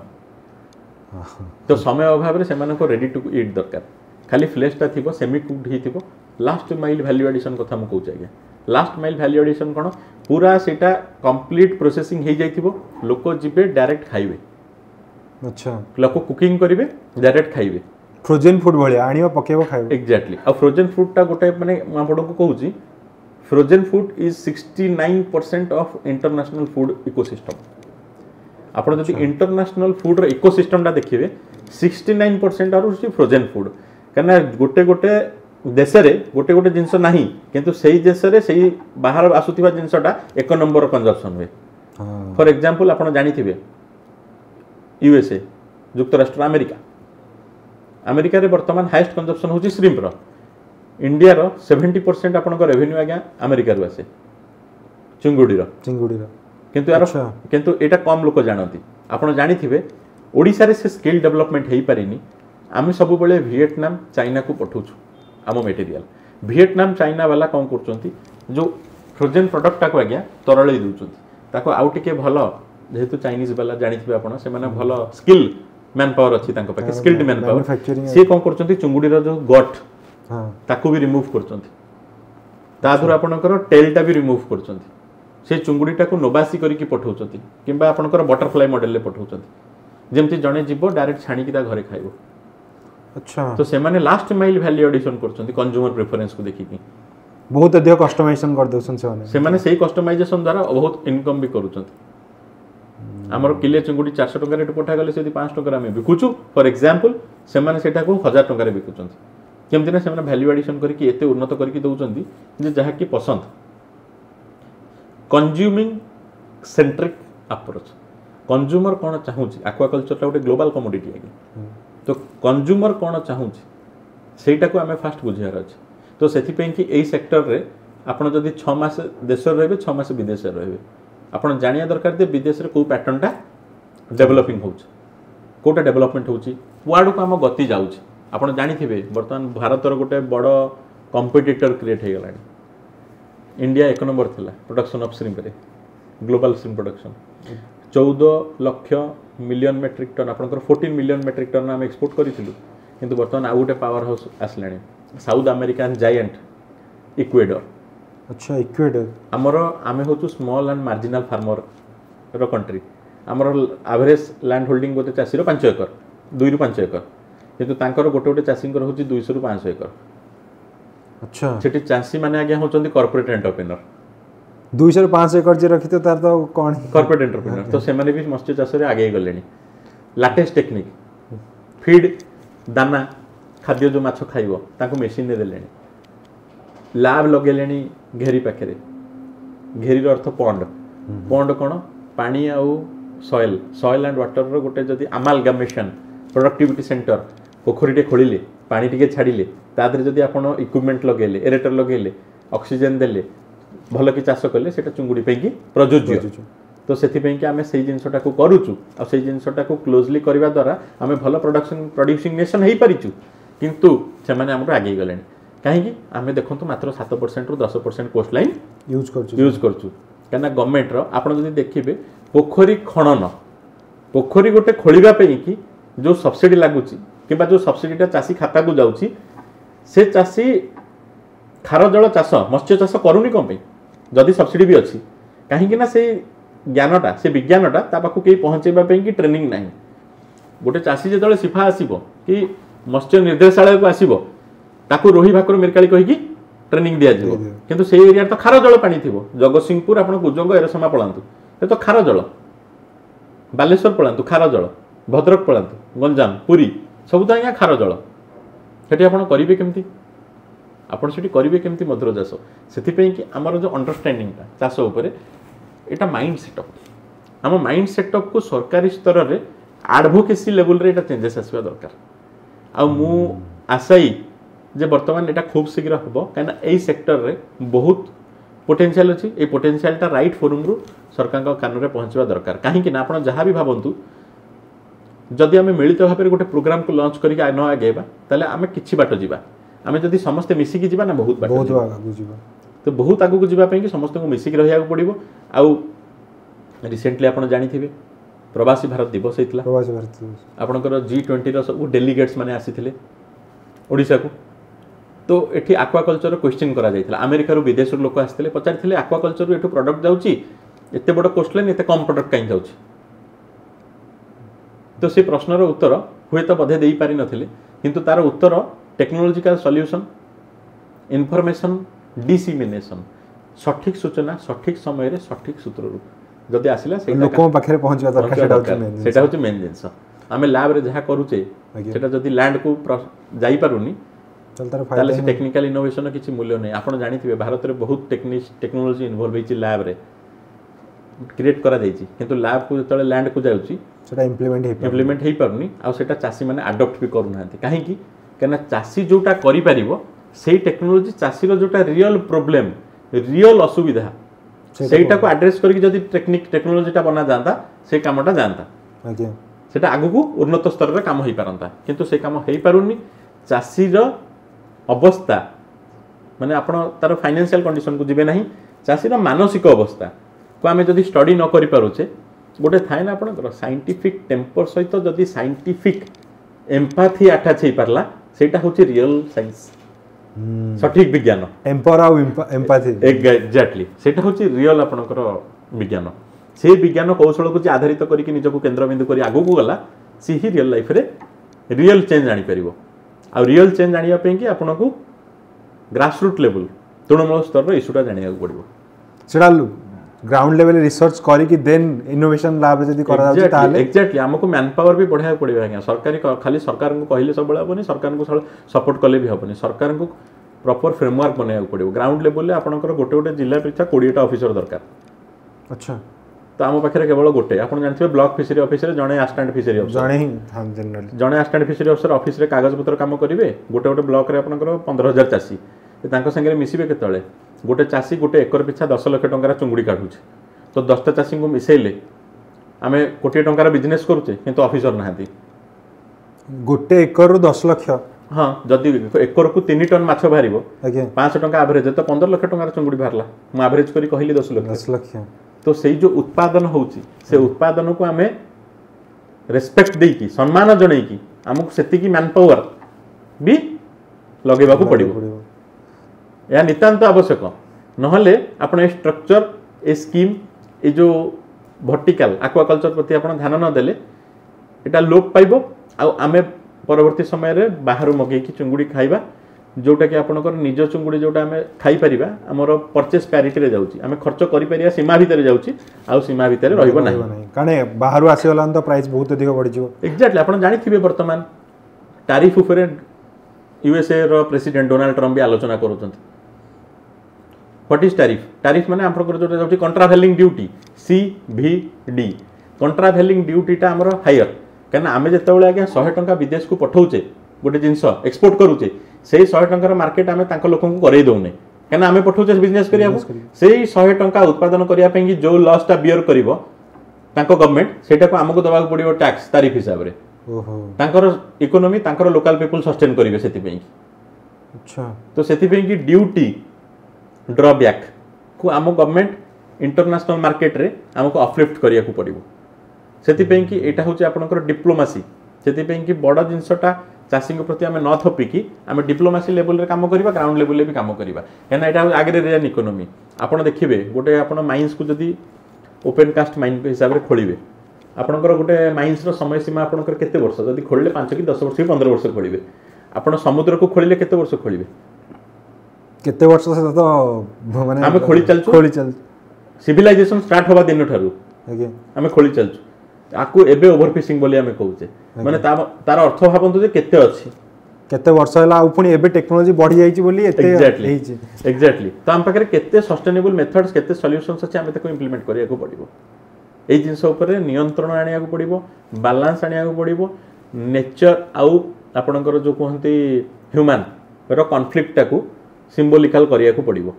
तो समय अभाव रे सेमान को रेडी टू ईट दरकार खाली फ्लेश ता थिबो सेमी कुक्ड ही थिबो लास्ट माइल वैल्यू एडिशन कथा म कहू चाहिए लास्ट माइल वैल्यू एडिशन कोन पूरा सेटा कंप्लीट प्रोसेसिंग हे जाइथिबो लोक जिबे डायरेक्ट खाइबे अच्छा लोक कुकिंग करिवे डायरेक्ट खाइबे फ्रोजन फूड भलिया आनियो पकेबो खाइबो एग्जैक्टली आ फ्रोजन फूड टा गोटे माने म आपन को कहूची frozen food is 69% of international food ecosystem आपण जदि इंटरनेशनल फूड रो इकोसिस्टम टा देखिबे 69% आरो फ्रोजन फूड कना गोटे गोटे देश रे गोटे गोटे जिंस नाही किंतु सेही देश रे सेही बाहर आसुथिबा जिंसटा एक नंबर कंजप्शन हुए फॉर एग्जांपल आपण जानिथिबे यूएसए युक्तराष्ट्र अमेरिका रे वर्तमान हाईएस्ट कंजप्शन होची श्रिम्प रो इंडिया रो 70% आपण को रेवेन्यू आज्ञा अमेरिका रो आसे चिंगुडी रो किंतु यार किंतु एटा कम लोक जानती आपण जानिथिबे ओडिसा रे से स्किल डेवलपमेंट हेई पारिनी आमे सब बेले वियतनाम चाइना को पठौछु आम मटेरियल वियतनाम चाइना वाला कौन करचंती जो फ्रोजन प्रोडक्ट को आज्ञा तरळे दउचंती ताको आउ टिके भलो जेहेतु चाइनीज वाला जानिथिबे आपण से माने भलो स्किल मैन पावर अछि तांको पाके स्किल्ड मैन पावर से कौन करचंती चुंगुडी रो जो गट हां ताको भी रिमूव करचंती ता धुर आपणकर टेल टा भी रिमूव करचंती से चुंगुडीटा को नोबासी करिकि पठौचंती किबा आपणकर बटरफ्लाई मॉडल ले पठौचंती जेमति जणे जीवो डायरेक्ट छाणी कि ता घरे खाइबो अच्छा तो से माने लास्ट माइल वैल्यू एडिशन करचंती कंज्यूमर प्रेफरेंस को देखिकि बहुत अधिक कस्टमाइजेशन कर देउछन से माने सेही कस्टमाइजेशन द्वारा बहुत इनकम भी करूचंती हमर किले चुंगुडी 400 टका रेट पठा गले से 5 टका हम बिकुचु फॉर एग्जांपल से माने सेटा को 1000 टका रे बिकुचंती केमति ना से माने वैल्यू एडिशन करिकि एते उन्नत करिकि दउचंती जे जहा कि पसंद कंज्यूमिंग सेंट्रिक अप्रोच कंज्यूमर कोन चाहूची एक्वाकल्चर ता गोटे ग्लोबल कमोडिटी आगे तो कंज्यूमर कोन चाहूची सेटा को हमें फास्ट बुझियार अछि तो सेथि पे कि एई सेक्टर रे आपण जदि 6 मास देश रे रहबे 6 मास विदेश रे रहबे आपण जानिया दरकार दे विदेश रे को पैटर्न टा डेवलपिंग होउछ कोटा डेवलपमेंट होउची कुआडो को हम गति जाउची आपण जानिथिबे वर्तमान भारत रो गोटे बड़ कंपिटिटर क्रिएट हे गलानी इंडिया एक नंबर थिला प्रोडक्शन ऑफ श्रिम्प रे global shrimp production 14 lakh million metric tonne आपनकर 14 मिलियन मेट्रिक टन हम एक्सपोर्ट करिथिलु किंतु वर्तमान आउ गोटे पावर हाउस आसलानी साउथ अमेरिकन जायंट इक्वेडर अच्छा इक्वेडर हमर आमे होचु स्मॉल एंड मार्जिनल फार्मर रो कंट्री हमर एवरेज लैंड होल्डिंग गोटे चासी रो 5 एकर 2 ରୁ 5 एकर किंतु तांकर गोटे गोटे चासी कर होचि 200 ରୁ 500 एकर अच्छा सेठी चासी माने आगे होचंदी कॉर्पोरेट एंटरप्रेन्योर 200 ରୁ 500 एकर जे रखितो तार तो कोन कॉर्पोरेट एंटरप्रेन्योर तो से माने भी मत्स्य चाष रे आगे गलेनी लेटेस्ट टेक्निक फीड दाना खाद्य जो माछ खाइबो ताको मशीन दे देलेनी लैब लगेलेनी घेरी पाखरे घेरी रो अर्थ पॉन्ड पॉन्ड कोन पानी आउ सॉइल एंड वाटर गोटे जदि अमालगामेशन प्रोडक्टिविटी सेंटर पोखरीटे खोलिले पानी टिके छाड़िले तादरे जदि आपण इक्विपमेंट लगेले एरेटर लगेले ऑक्सीजन देले भल कि चाष कले सेटा चुंगुड़ी पैकी प्रयोज्य तो से आम से जिनटा को करुचु आ से जिनटा को क्लोजली करने द्वारा आम भल प्रोड्यूसिंग नेशन हो पारिचु किंतु से आमको आगे गले कहीं आम देखो मात्र 7% रु 10% कोस्ट लाइन यूज करचु कहीं गवर्नमेंट आप देखिए पोखरी खनन पोखरी गोटे खोलिबा कि जो सब्सिडी लगुच कि जो सब्सिडीटा चाषी खाता को जाऊँगी से चाषी खार जल चाष मत्स्य चाष करूनी कौन जदि सब्सिडी भी अच्छी कहीं से ज्ञानटा से विज्ञानटा पाखु कहीं पहुँचेबा कि ट्रेनिंग ना गोटे चाषी जो सिफा आसो कि मत्स्य निर्देशालय को आसो ताकू रोही भाकुर मिरकाली कहीकि ट्रेनिंग दि जाव किंतु से एरिया तो खार जल पानी थी जगतसिंहपुर आप कुजंग एरसमा पलांतु ये तो खार जल बालेश्वर पलांतु खार जल भद्रक पलांतु गंजाम पुरी सब तो आज्ञा खार जल से करेंगे केमती आपड़ से करेंगे केमती मधुर चाष से कि आमर जो अंडरस्टैंडिंग चाष उपर यहाँ माइंड सेटअप आम माइंड सेटअप को सरकारी स्तर में एडवोकेसी लेवल रे चेंजेस आसवा दरकार आ मु आशाई जे बर्तमान यहाँ खूब शीघ्र हम कहीं सेक्टर रे बहुत पोटेंशियल अच्छी ये पोटेंशियलटा राइट फोरम रु सरकार कान में पहुँचवा दरकार कहीं आप जहाँ भी भावतु जदि आम मिलित भाव में गोटे प्रोग्राम को लॉन्च करके न आगेबा ताले आम किछि बाट जीवा आम जदि समस्ते मिसिकी जीवा ना बहुत बाट तो बहुत आगू को जीवाई कि समस्त को मिसिकी रहा पड़ो आउ रिसेंटली आप जानी प्रवासी भारत दिवस होता आपंकर G20 सब डेलीगेट्स माने आसी ओडिशा को तो ये आक्वाकल्चर क्वेश्चन करा जायतिला अमेरिका विदेश लोक आसते पचारि आक्वाकल्चर एठू प्रोडक्ट जाऊँगी एत बड़ कोस्टलाइन एत कम प्रोडक्ट कहीं जाऊँगी तो से प्रश्नर उत्तर हुए तो बधे दे पारि नथिले किंतु तार उत्तर टेक्नोलॉजिकल सॉल्यूशन इनफॉरमेशन डिसिमिनेशन सठिक सूचना सठिक समय रे सठिक सूत्र जदि आसिला से लोकों पाखरे पहुंचवा दरकार सेटा होची मेन जिंस आमे लैब रे जहा करूचे सेटा जदि लैंड को जाई पारुनी ताले से टेक्निकल इनोवेशन किछि मूल्य नै आपण जानिथिबे भारत रे बहुत टेक्नोलॉजी इन्वॉल्व होईची लैब रे क्रिएट करा जाईची किंतु लैब को जतले लैंड को जाउची सेटा इम्प्लीमेंट हेई पारुनी आ सेटा चासी माने अडॉप्ट भी करू नांती काहे कि कना चासी जोटा करि परिबो सेही टेक्नोलॉजी चासी रो जोटा रियल प्रॉब्लम रियल असुविधा सेटा को एड्रेस करके जदि टेक्नोलॉजीटा बना जाता से कामटा जानता सेटा आगु को उन्नत स्तर रे काम होई पारंता किंतु से काम हेई पारुनी चासी रो अवस्था माने आपण तार फाइनेंशियल कंडीशन को जिबे नहीं चासी रो मानसिक अवस्था को आमे जदि स्टडी न करि पारुचे गोटे थाए ना आपण साइंटिफिक टेम्पर सहित जदि साइंटिफिक एम्पैथी अटैच हे पारला सेटा होची रियल साइंस सठिक विज्ञान टेम्पर आ एम्पैथी एग्जैक्टली सेटा होची रियल आपणकर विज्ञान से विज्ञान कौशल को आधारित करके निजको केंद्रबिंदु करी आगु को गला सी ही रियल लाइफ रे रियल चेंज आनी परिबो आ रियल चेंज आनिया पे कि आपन को ग्रासरूट लेवल तृणमूल स्तर रो इशूटा जानिया पड़िबो सेटा ग्राउंड लेवल रिसर्च करी कि देन इनोवेशन लैब जदी करा जाउची ताले एग्जैक्टली हमको मैन पावर भी बढ़ाया पड़िबो आज्ञा सरकारी खाली सरकार को कहले सब बळा बनी सरकार को सपोर्ट कले भी हबनी सरकार को प्रॉपर फ्रेमवर्क बनाया पड़िबो ग्राउंड लेवल ले आपनकर गोटे गोटे जिल्ला पिछा 20 टा ऑफिसर दरकार अच्छा तो आम पाखे केवल गोटे आप जानते ब्लॉक फिशरी ऑफिस रे जणे असिस्टेंट फिशरी अफिसर जणे असिस्टेंट फिशरी अफिसर ऑफिस रे कागज पत्र काम करेंगे गोटे गोटे ब्लॉक रे आपनकर 15,000 चाषी तांको संगे मिसिबे केतळे गोटे चाषी गोटे एकर पिछा 10 लाख टंकार चुंगुड़ी काढुचे तो 10टा चाषी को मिसेले आमे कोटी टंकार बिजनेस करूचे किंतु ऑफिसर नाहांती गोटे एकर रु 10 लाख हाँ जदि एकर को 3 टन माछ बाहरिबो 500 टंका एवरेज तो 15 लाख टंकार चुंगुड़ी बाहरला मु एवरेज करी कहली 10 लाख तो से जो उत्पादन होची से उत्पादन को आमे रेस्पेक्ट देकी सम्मान जणैकी हमको सेतिकी मैन पावर भी लगेबा को पड़िबो या नितांत आवश्यक नहले आपण ए स्ट्रक्चर ए स्कीम ए जो वर्टिकल एक्वाकल्चर प्रति आपण ध्यान न देले एटा लोप पाइबो आ आमे परवर्ती समय रे बाहर मगे की चुंगुड़ी खाइबा जोटा कि आपनकर निज चुंगुड़ी जोटा आमे खाई परिबा हमर परचेस पैरिटी रे जाउची आमे खर्च करि परिया सीमा भीतर जाउची आ सीमा भीतर रहइबो नाही काने बाहरु आसे वाला तो प्राइस बहुत अधिक बढ़ि जिवो एग्जैक्टली आपण जानि थिबे वर्तमान टैरिफ ऊपर यूएसए रो प्रेसिडेंट डोनाल्ड ट्रम्प भी आलोचना करूछंती व्हाट इज टैरिफ टैरिफ माने आपनकर जोटा जाउची कंट्राभेलिंग ड्यूटी CVD कंट्राभेलिंग ड्यूटीटा हमर हायर कहना आमे जेतेबेले आज्ञा 100 टंका विदेश को पठाउचे गोटे जिंस एक्सपोर्ट करूचे से 100 टंकार मार्केट आमे तांको लोकन को करे दउने कहना आमे पठाउचे बिजनेस करिया से 100 टंका उत्पादन करिया पेंगी जो लॉस टा बियर करिवो तांको गवर्नमेंट सेटा को हमको दबाक पड़िवो टैक्स तारिफ हिसाब रे ओहो तांकर इकोनॉमी तांकर लोकल पीपल सस्टेन करिवे सेति पेंगी अच्छा तो सेति पेंगी ड्यूटी ड्रॉबैक को आम गवर्नमेंट इंटरनेशनल मार्केट रे हमको अपलिफ्ट करिया को पड़िवो सेति पेंगी एटा होचे आपनकर डिप्लोमेसी सेति पेंगी बड़ जिंसटा चाषी प्रति आम न थपिकी आम डिप्लोमेसी लेवल रे काम करिबा ग्राउंड लेवल रे भी काम करिबा एना एटा आगे रे इकोनॉमी आपण देखिबे गोटे आपण माइंस को जदी ओपन कास्ट माइन हिसाब रे खोलिबे आपनकर गोटे माइंस रो समय सीमा आपनकर केते वर्ष जदी खोलले 5 की 10 वर्ष की 15 वर्ष खोलिबे आपण समुद्र को खोलिले केते वर्ष खोलिबे केते वर्ष से तो माने आमे खोली चल सिविलाइजेशन स्टार्ट होबा दिन ठारू आगे आमे खोली चलछु आकु एबे ओवरफिशिंग बोली आमे कहूचे माने तार अर्थ भाबंतु जे केते अछि केते वर्ष होला आ पुनी एबे टेक्नोलॉजी बढ़ी जाईची बोली एते एग्जैक्टली तो हम पाखरे केते सस्टेनेबल मेथड्स केते सॉल्यूशंस अछि आमे तको इंप्लीमेंट करिया को पड़िबो एई जिंस ऊपर नियंत्रण आनिया को पड़िबो बैलेंस आनिया को पड़िबो नेचर आउ आपनकर जो कहंती ह्यूमन रो कॉन्फ्लिक्ट टाकू सिंबॉलिकल करिया को पड़िबो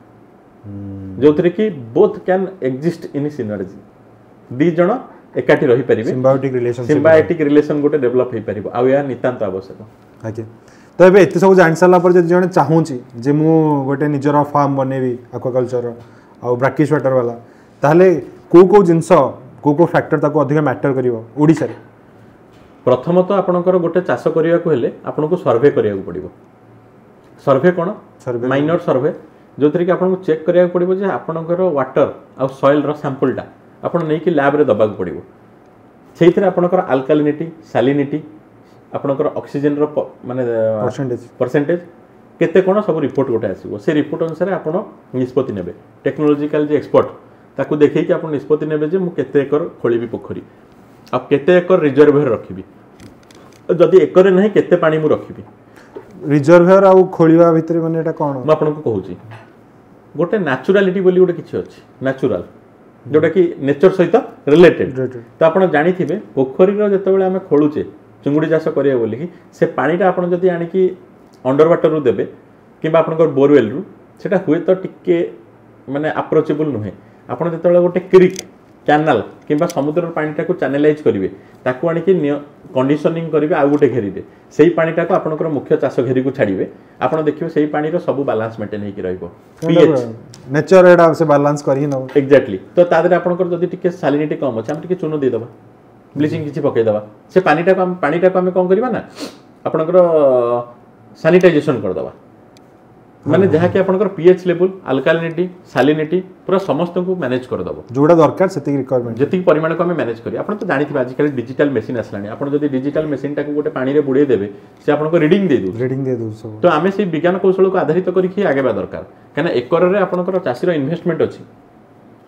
जोथरे कि both can exist in synergy दी जण एकाठी रही परिबे सिम्बायोटिक रिलेशन गोटे डेवलप हे परिबो आ या नितांत आवश्यक आके तो एबे एते सब जान साला पर जदि जण चाहूची जे मु गोटे निजर फार्म बनेबी एक्वाकल्चर आ ब्रैकिश वाटर वाला ताले को जिंस को फैक्टर ताको अधिक मैटर करिवो ओडिसा रे प्रथमतः आपनकर गोटे चाष करिया को हेले आपनको सर्वे करिया को पड़िबो सर्वे कोन माइनर सर्वे जोथरे कि आपनको चेक करिया को पड़िबो जे आपनकर वाटर आ सॉइल रो सैंपलटा आपण नै कि लैब रे दबा को पड़िबो सेइथरे आपनकर अल्कालिनिटी सैलिनिटी आपनकर ऑक्सीजन रो माने परसेंटेज केते कोन सब रिपोर्ट गोटे आसीबो से रिपोर्ट अनुसार आपण निष्पत्ति नेबे टेक्नोलॉजिकल जे एक्सपर्ट ताकू देखै कि आपण निष्पत्ति नेबे जे मु केते एकर खोलिबी पोखरी आ केते एकर रिजर्वयर रखिबी जदि एकर नहीं केते पानी मु रखिबी रिजर्वयर आ खोलिबा भितरे माने एटा कोन म आपन को कहूची गोटे नेचुरलिटी बोली गोटे किछि अछि नेचुरल जोटा कि नेचर सहित रिलेटेड तो आपण जानि थिबे पोखरी रो जतबेले हमें खोलुचे चिंगुडी चाष करिया बोली कि से पानीटा आपण जदि आनि कि अंडर वाटर रु देबे किबा आपनकर बोरवेल रु सेटा हुए तो टिके माने अप्रोचेबल नुहे आपण जतबेले गोटे क्रिक कैनाल किंबा समुद्र पानीटा को चैनलाइज करिवे ताकू आनि कि कंडीशनिंग करिवे आ गोटे घेरी दे सेही पानीटा को आपनकर मुख्य चाष घेरी को छाड़िवे आपण देखिबे सेही पानी रो सब बैलेंस मेंटेन हे कि रहइबो पीएच नेचर एडा से बैलेंस करी न एग्जैक्टली तो तादरे आपनकर जदि टिके सैलिनिटी कम अछि हम टिके चूनो दे दबा ब्लीचिंग किछि पके दबा से पानीटा को हम कोन करबा ना आपनकर सैनिटाइजेशन कर दबा माने जहा कि आपनकर पीएच लेवल अल्कालिनिटी सैलिनिटी पूरा समस्त को मैनेज कर दबो जोडा दरकार सेति रिक्वायरमेंट जति परिमाण को हम मैनेज करी आपण तो जानि थिबा आज काल डिजिटल मशीन आसलानी आपण जदि डिजिटल मशीन टाको गोटे पानी रे बुडे देबे से आपण को रीडिंग दे दो सब तो आमे से विज्ञान कौशल को आधारित करिखि आगे बा दरकार कना एकर रे आपनकर चासी रो इन्वेस्टमेंट अछि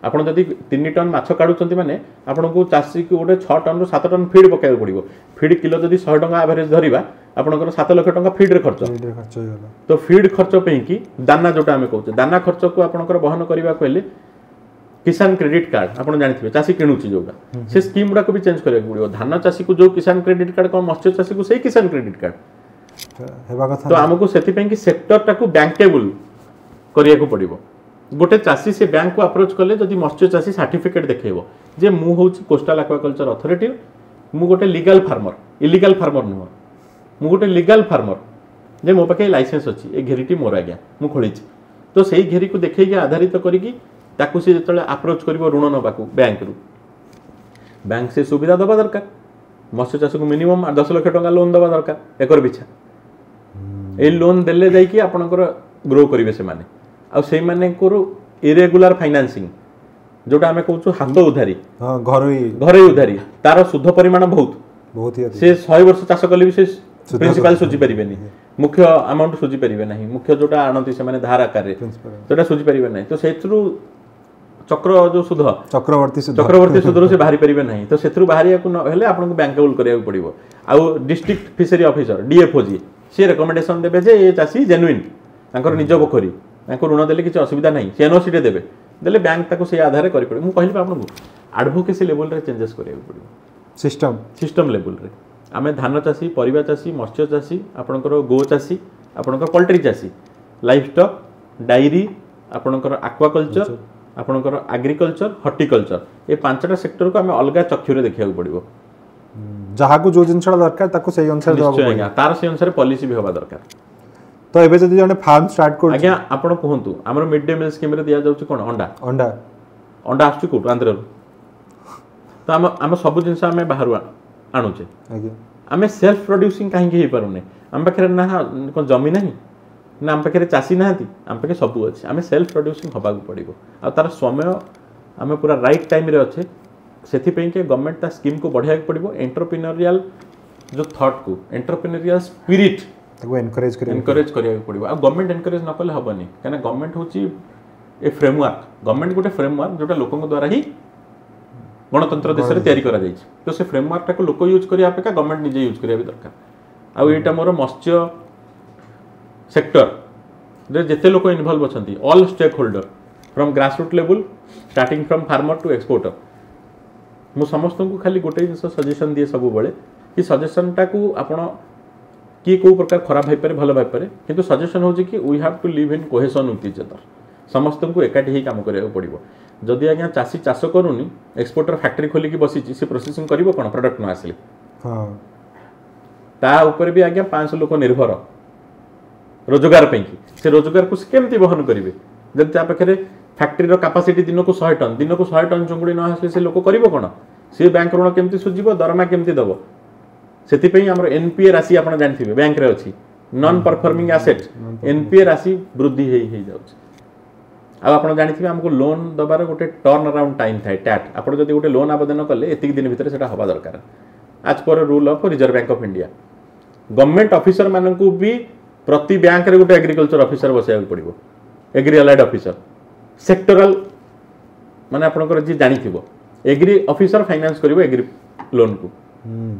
आपण जदि 3 टन माछ काडुचंती माने आपण को चासी को गोटे 6 टन रो 7 टन फीड पकाय पड़िबो फीड किलो जदि 100 टका एवरेज धरिबा आपनकर 7 लाख टका फीड रे खर्च होला तो फीड खर्च पे कि दाना जोटा हमें कहउचे दाना खर्च को आपनकर वहन करबा कहले किसान क्रेडिट कार्ड आपण जानिथिबे चासी किनुची जोटा से स्कीम गुडा को भी चेंज करबा पड़िबो धान चासी को जो किसान क्रेडिट कार्ड को मत्स्य चासी को सही किसान क्रेडिट कार्ड हेबा कथा तो हमको सेति पे कि सेक्टर टाको बैंकेबल करिया को पड़िबो गोटे चासी से बैंक को अप्रोच कले जदि मत्स्य चासी सर्टिफिकेट देखेबो जे मु होची कोस्टल एक्वाकल्चर अथॉरिटी मु गोटे लीगल फार्मर इलीगल फार्मर नुह मु गोटे लीगल फार्मर जे मो पाखे लाइसेंस अछि ए घेरीटी मोर आज्ञा मु खोलिछि तो सेही घेरी को देखै के आधारित करिकि ताकू से जतले अप्रोच करिवो ऋण नबाकू बैंक से सुविधा दबा दरकार मत्स्य चाष को मिनिमम 10 लाख टका लोन दबा दरकार एकर बिछा ए लोन देले जाई कि आपनकर ग्रो करिवे से माने आ सेही माने को इरेगुलर फाइनेंसिंग जोटा हमें कहूछु हाथ उधारी हां घरे उधारी तार शुद्ध परिमाण बहुत ही से 100 वर्ष चाष कले भी से प्रिंसिपल सुझी परिबेनी मुख्य अमाउंट सुझी परिबे नाही मुख्य जोटा आनंती से माने धार आकार रे जोटा सुझी परिबे नाही तो सेथरु चक्र जो सुध चक्रवर्ती सुधरो से बाहरी परिबे नाही तो सेथरु बाहरिया को हेले आपन को बैंकेबल करिया पड़िबो आ डिस्ट्रिक्ट फिशरी ऑफिसर डीएफओ जी से रिकमेंडेशन देबे जे ए चासी जेन्युइन तांकर निज पोखरी ତାଙ୍କୁ ଋଣ ଦେଲେ କିଛି ଅସୁବିଧା ନାହିଁ, ସେ ଏନ୍ଓସିଟେ ଦେବେ, ଦେଲେ ବ୍ୟାଙ୍କ ତାକୁ ସେଇ ଆଧାରରେ କରିପାରିବ। ମୁଁ କହିଲି ଆପଣଙ୍କୁ ଆଡ଼ଭୋକେସି ଲେଭେଲରେ ଚେଞ୍ଜେସ୍ କରିବାକୁ ପଡ଼ିବ, ସିଷ୍ଟମ ଲେଭେଲରେ। ଆମେ ଧାନ ଚାଷୀ, ପରିବା ଚାଷୀ, ମତ୍ସ୍ୟ ଚାଷୀ, ଆପଣଙ୍କର ଗୋ ଚାଷୀ, ଆପଣଙ୍କର ପଲ୍ଟ୍ରି ଚାଷୀ, ଲାଇଫ୍ ଷ୍ଟକ୍, ଡାଇରୀ, ଆପଣଙ୍କର ଆକ୍ୱାକଲଚର, ଆପଣଙ୍କର ଆଗ୍ରିକଲଚର, ହର୍ଟିକଲଚର, ଏ 5ଟା ସେକ୍ଟରକୁ ଆମେ ଅଲଗା ଚକ୍ଷୁରେ ଦେଖିବାକୁ ପଡ଼ିବ। ଯାହାକୁ ଯେଉଁ ଜିନିଷଟା ଦରକାର ତାକୁ ସେଇ ଅନୁସାରେ ତାର ସେଇ ଅନୁସାରେ ପଲିସି ବି ହେବା ଦରକାର। ତ ଏବେ ଯଦି ଜଣେ ଫାର୍ମ ଷ୍ଟାର୍ଟ କରୁଛି, ଆଜ୍ଞା ଆପଣ କୁହନ୍ତୁ ଆମର ମିଡ୍ ଡେ ମିଲ୍ ସ୍କିମ୍ରେ ଦିଆଯାଉଛି କ'ଣ? ଅଣ୍ଡା ଆସୁଛି କେଉଁଠୁ? ଆନ୍ଧ୍ରରୁ। ତ ଆମ ସବୁ ଜିନିଷ ଆମେ ବାହାରୁ ଆଣୁଛେ। ଆମେ ସେଲ୍ଫ ପ୍ରଡ୍ୟୁସିଂ କାହିଁକି ହେଇପାରୁନେ? ଆମ ପାଖରେ ନା କ'ଣ ଜମି ନାହିଁ, ନା ଆମ ପାଖରେ ଚାଷୀ ନାହାନ୍ତି, ଆମ ପାଖରେ ସବୁ ଅଛି। ଆମେ ସେଲ୍ଫ ପ୍ରଡ୍ୟୁସିଂ ହେବାକୁ ପଡ଼ିବ, ଆଉ ତାର ସମୟ ଆମେ ପୁରା ରାଇଟ୍ ଟାଇମ୍ରେ ଅଛେ। ସେଥିପାଇଁ କି ଗଭର୍ଣ୍ଣମେଣ୍ଟ ତା ସ୍କିମ୍କୁ ବଢ଼ାଇବାକୁ ପଡ଼ିବ। ଏଣ୍ଟରପ୍ରିନରିଆଲ ଯେଉଁ ଥଟ୍କୁ, ଏଣ୍ଟରପ୍ରିନରିଆଲ ସ୍ପିରିଟ୍ ତାକୁ ଏନକରେଜ୍ କରିବାକୁ ପଡ଼ିବ। ଆଉ ଗଭର୍ଣ୍ଣମେଣ୍ଟ ଏନକରେଜ୍ ନ କଲେ ହେବନି, କାହିଁକିନା ଗଭର୍ଣ୍ଣମେଣ୍ଟ ହେଉଛି ଏ ଫ୍ରେମୱାର୍କ। ଗଭର୍ଣ୍ଣମେଣ୍ଟ ଗୋଟେ ଫ୍ରେମୱାର୍କ ଯେଉଁଟା ଲୋକଙ୍କ ଦ୍ୱାରା ହିଁ ଗଣତନ୍ତ୍ର ଦେଶରେ ତିଆରି କରାଯାଇଛି। ତ ସେ ଫ୍ରେମୱାର୍କଟାକୁ ଲୋକ ୟୁଜ୍ କରିବା ଅପେକ୍ଷା ଗଭର୍ଣ୍ଣମେଣ୍ଟ ନିଜେ ୟୁଜ୍ କରିବା ବି ଦରକାର। ଆଉ ଏଇଟା ମୋର ମତ୍ସ୍ୟ ସେକ୍ଟରରେ ଯେତେ ଲୋକ ଇନଭଲ୍ଭ ଅଛନ୍ତି, all stakeholder from grassroot ଲେବୁଲ୍ starting from farmer to exporter, ମୁଁ ସମସ୍ତଙ୍କୁ ଖାଲି ଗୋଟେ ଜିନିଷ ସଜେସନ୍ ଦିଏ ସବୁବେଳେ, କି ସଜେସନ୍ଟାକୁ ଆପଣ କିଏ କେଉଁ ପ୍ରକାର ଖରାପ ହେଇପାରେ, ଭଲ ହେଇପାରେ, କିନ୍ତୁ ସଜେସନ୍ ହେଉଛି କି we have to live in cohesion with each other. ସମସ୍ତଙ୍କୁ ଏକାଠି ହେଇ କାମ କରିବାକୁ ପଡ଼ିବ। ଯଦି ଆଜ୍ଞା ଚାଷୀ ଚାଷ କରୁନି, ଏକ୍ସପୋର୍ଟର ଫ୍ୟାକ୍ଟ୍ରି ଖୋଲିକି ବସିଛି, ସେ ପ୍ରୋସେସିଂ କରିବ କ'ଣ? ପ୍ରଡକ୍ଟ ନ ଆସିଲେ ତା ଉପରେ ବି ଆଜ୍ଞା 500 ଲୋକ ନିର୍ଭର ରୋଜଗାର ପାଇଁକି। ସେ ରୋଜଗାରକୁ ସେ କେମିତି ବହନ କରିବେ? ଯଦି ତା ପାଖରେ ଫ୍ୟାକ୍ଟ୍ରିର କାପାସିଟି ଦିନକୁ 100 ଟନ୍, ଦିନକୁ 100 ଟନ୍ ଚୁଙ୍ଗୁଡ଼ି ନ ଆସିଲେ ସେ ଲୋକ କରିବ କ'ଣ? ସେ ବ୍ୟାଙ୍କ ଋଣ କେମିତି ସୁଝିବ? ଦରମା କେମିତି ଦେବ? ସେଥିପାଇଁ ଆମର ଏନ୍ପିଏ ରାଶି ଆପଣ ଜାଣିଥିବେ ବ୍ୟାଙ୍କରେ ଅଛି, ନନ୍ ପରଫର୍ମିଂ ଆସେଟ୍। ଏନ୍ପିଏ ରାଶି ବୃଦ୍ଧି ହେଇଯାଉଛି। ଆଉ ଆପଣ ଜାଣିଥିବେ ଆମକୁ ଲୋନ୍ ଦେବାର ଗୋଟେ ଟର୍ନ ଅରାଉଣ୍ଡ ଟାଇମ୍ ଥାଏ, ଟ୍ୟାଟ୍। ଆପଣ ଯଦି ଗୋଟେ ଲୋନ୍ ଆବେଦନ କଲେ ଏତିକି ଦିନ ଭିତରେ ସେଟା ହେବା ଦରକାର, as per rule of reserve bank of India. Government ଅଫିସରମାନଙ୍କୁ ବି ପ୍ରତି ବ୍ୟାଙ୍କରେ ଗୋଟେ ଏଗ୍ରିକଲଚର ଅଫିସର ବସାଇବାକୁ ପଡ଼ିବ, ଏଗ୍ରି ଆଲାଇଡ୍ ଅଫିସର। ସେକ୍ଟରାଲ ମାନେ ଆପଣଙ୍କର ଯିଏ ଜାଣିଥିବ, ଏଗ୍ରି ଅଫିସର ଫାଇନାନ୍ସ କରିବ ଏଗ୍ରି ଲୋନ୍କୁ।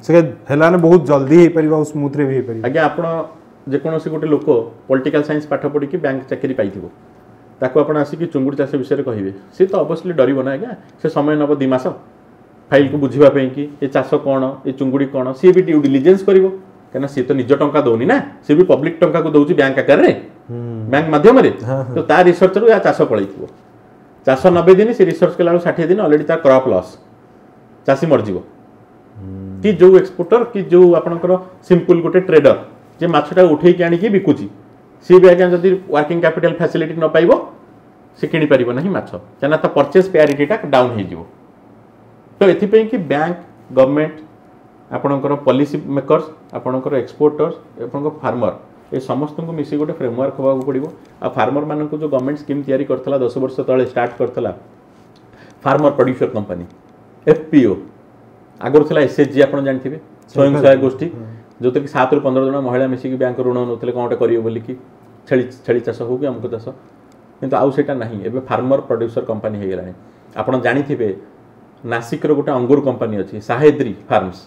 ସେ ହେଲାନେ ବହୁତ ଜଲ୍ଦି ହେଇପାରିବ ଆଉ ସ୍ମୁଥରେ ବି ହେଇପାରିବ। ଆଜ୍ଞା ଆପଣ ଯେକୌଣସି ଗୋଟେ ଲୋକ ପଲିଟିକାଲ ସାଇନ୍ସ ପାଠ ପଢ଼ିକି ବ୍ୟାଙ୍କ ଚାକିରି ପାଇଥିବ, ତାକୁ ଆପଣ ଆସିକି ଚୁଙ୍ଗୁଡ଼ି ଚାଷ ବିଷୟରେ କହିବେ, ସେ ତ ଅବଶ୍ୟଲି ଡରିବ ନା ଆଜ୍ଞା। ସେ ସମୟ ନେବ 2 ମାସ ଫାଇଲକୁ ବୁଝିବା ପାଇଁ କି ଏ ଚାଷ କ'ଣ, ଏ ଚୁଙ୍ଗୁଡ଼ି କ'ଣ। ସିଏ ବି ଡ୍ୟୁ ଡିଲିଜେନ୍ସ କରିବ, କାହିଁକିନା ସିଏ ତ ନିଜ ଟଙ୍କା ଦେଉନି ନା, ସିଏ ବି ପବ୍ଲିକ ଟଙ୍କାକୁ ଦେଉଛି ବ୍ୟାଙ୍କ ଆକାରରେ, ବ୍ୟାଙ୍କ ମାଧ୍ୟମରେ। ତ ତା ରିସର୍ଚ୍ଚରୁ ୟା ଚାଷ ପଳେଇଥିବ। ଚାଷ 90 ଦିନ, ସେ ରିସର୍ଚ୍ଚ କଲାବେଳକୁ 60 ଦିନ, ଅଲରେଡ଼ି ତା କ୍ରପ୍ ଲସ୍, ଚାଷୀ ମରିଯିବ। କି ଯେଉଁ ଏକ୍ସପୋର୍ଟର କି ଯେଉଁ ଆପଣଙ୍କର ସିମ୍ପଲ୍ ଗୋଟେ ଟ୍ରେଡର ଯେ ମାଛଟା ଉଠେଇକି ଆଣିକି ବିକୁଛି, ସିଏ ବି ଆଜ୍ଞା ଯଦି ୱାର୍କିଂ କ୍ୟାପିଟାଲ ଫ୍ୟାସିଲିଟି ନ ପାଇବ, ସେ କିଣିପାରିବ ନାହିଁ ମାଛ, କାହିଁକିନା ତା ପରଚେଜ୍ ପ୍ୟାରିଟିଟା ଡାଉନ୍ ହେଇଯିବ। ତ ଏଥିପାଇଁ କି ବ୍ୟାଙ୍କ, ଗଭର୍ଣ୍ଣମେଣ୍ଟ, ଆପଣଙ୍କର ପଲିସି ମେକର୍ସ, ଆପଣଙ୍କର ଏକ୍ସପୋର୍ଟର୍ସ, ଆପଣଙ୍କ ଫାର୍ମର, ଏ ସମସ୍ତଙ୍କୁ ମିଶି ଗୋଟେ ଫ୍ରେମୱାର୍କ ହେବାକୁ ପଡ଼ିବ। ଆଉ ଫାର୍ମରମାନଙ୍କୁ ଯେଉଁ ଗଭର୍ଣ୍ଣମେଣ୍ଟ ସ୍କିମ୍ ତିଆରି କରିଥିଲା 10 ବର୍ଷ ତଳେ ଷ୍ଟାର୍ଟ କରିଥିଲା, ଫାର୍ମର ପ୍ରଡ୍ୟୁସର କମ୍ପାନୀ FPO, ଆଗରୁ ଥିଲା SHG ଆପଣ ଜାଣିଥିବେ, ସ୍ୱୟଂ ସହାୟକ ଗୋଷ୍ଠୀ, ଯେଉଁଥିରେ କି 7 ରୁ 15 ଜଣ ମହିଳା ମିଶିକି ବ୍ୟାଙ୍କ ଋଣ ନେଉଥିଲେ କ'ଣ ଗୋଟେ କରିବେ ବୋଲିକି, ଛେଳି ଚାଷ ହେଉ କି ଅମୁକ ଚାଷ। କିନ୍ତୁ ଆଉ ସେଇଟା ନାହିଁ, ଏବେ ଫାର୍ମର ପ୍ରଡ୍ୟୁସର କମ୍ପାନୀ ହେଇଗଲାଣି। ଆପଣ ଜାଣିଥିବେ ନାସିକର ଗୋଟେ ଅଙ୍ଗୁର କମ୍ପାନୀ ଅଛି, ସାହେଦ୍ରୀ ଫାର୍ମସ,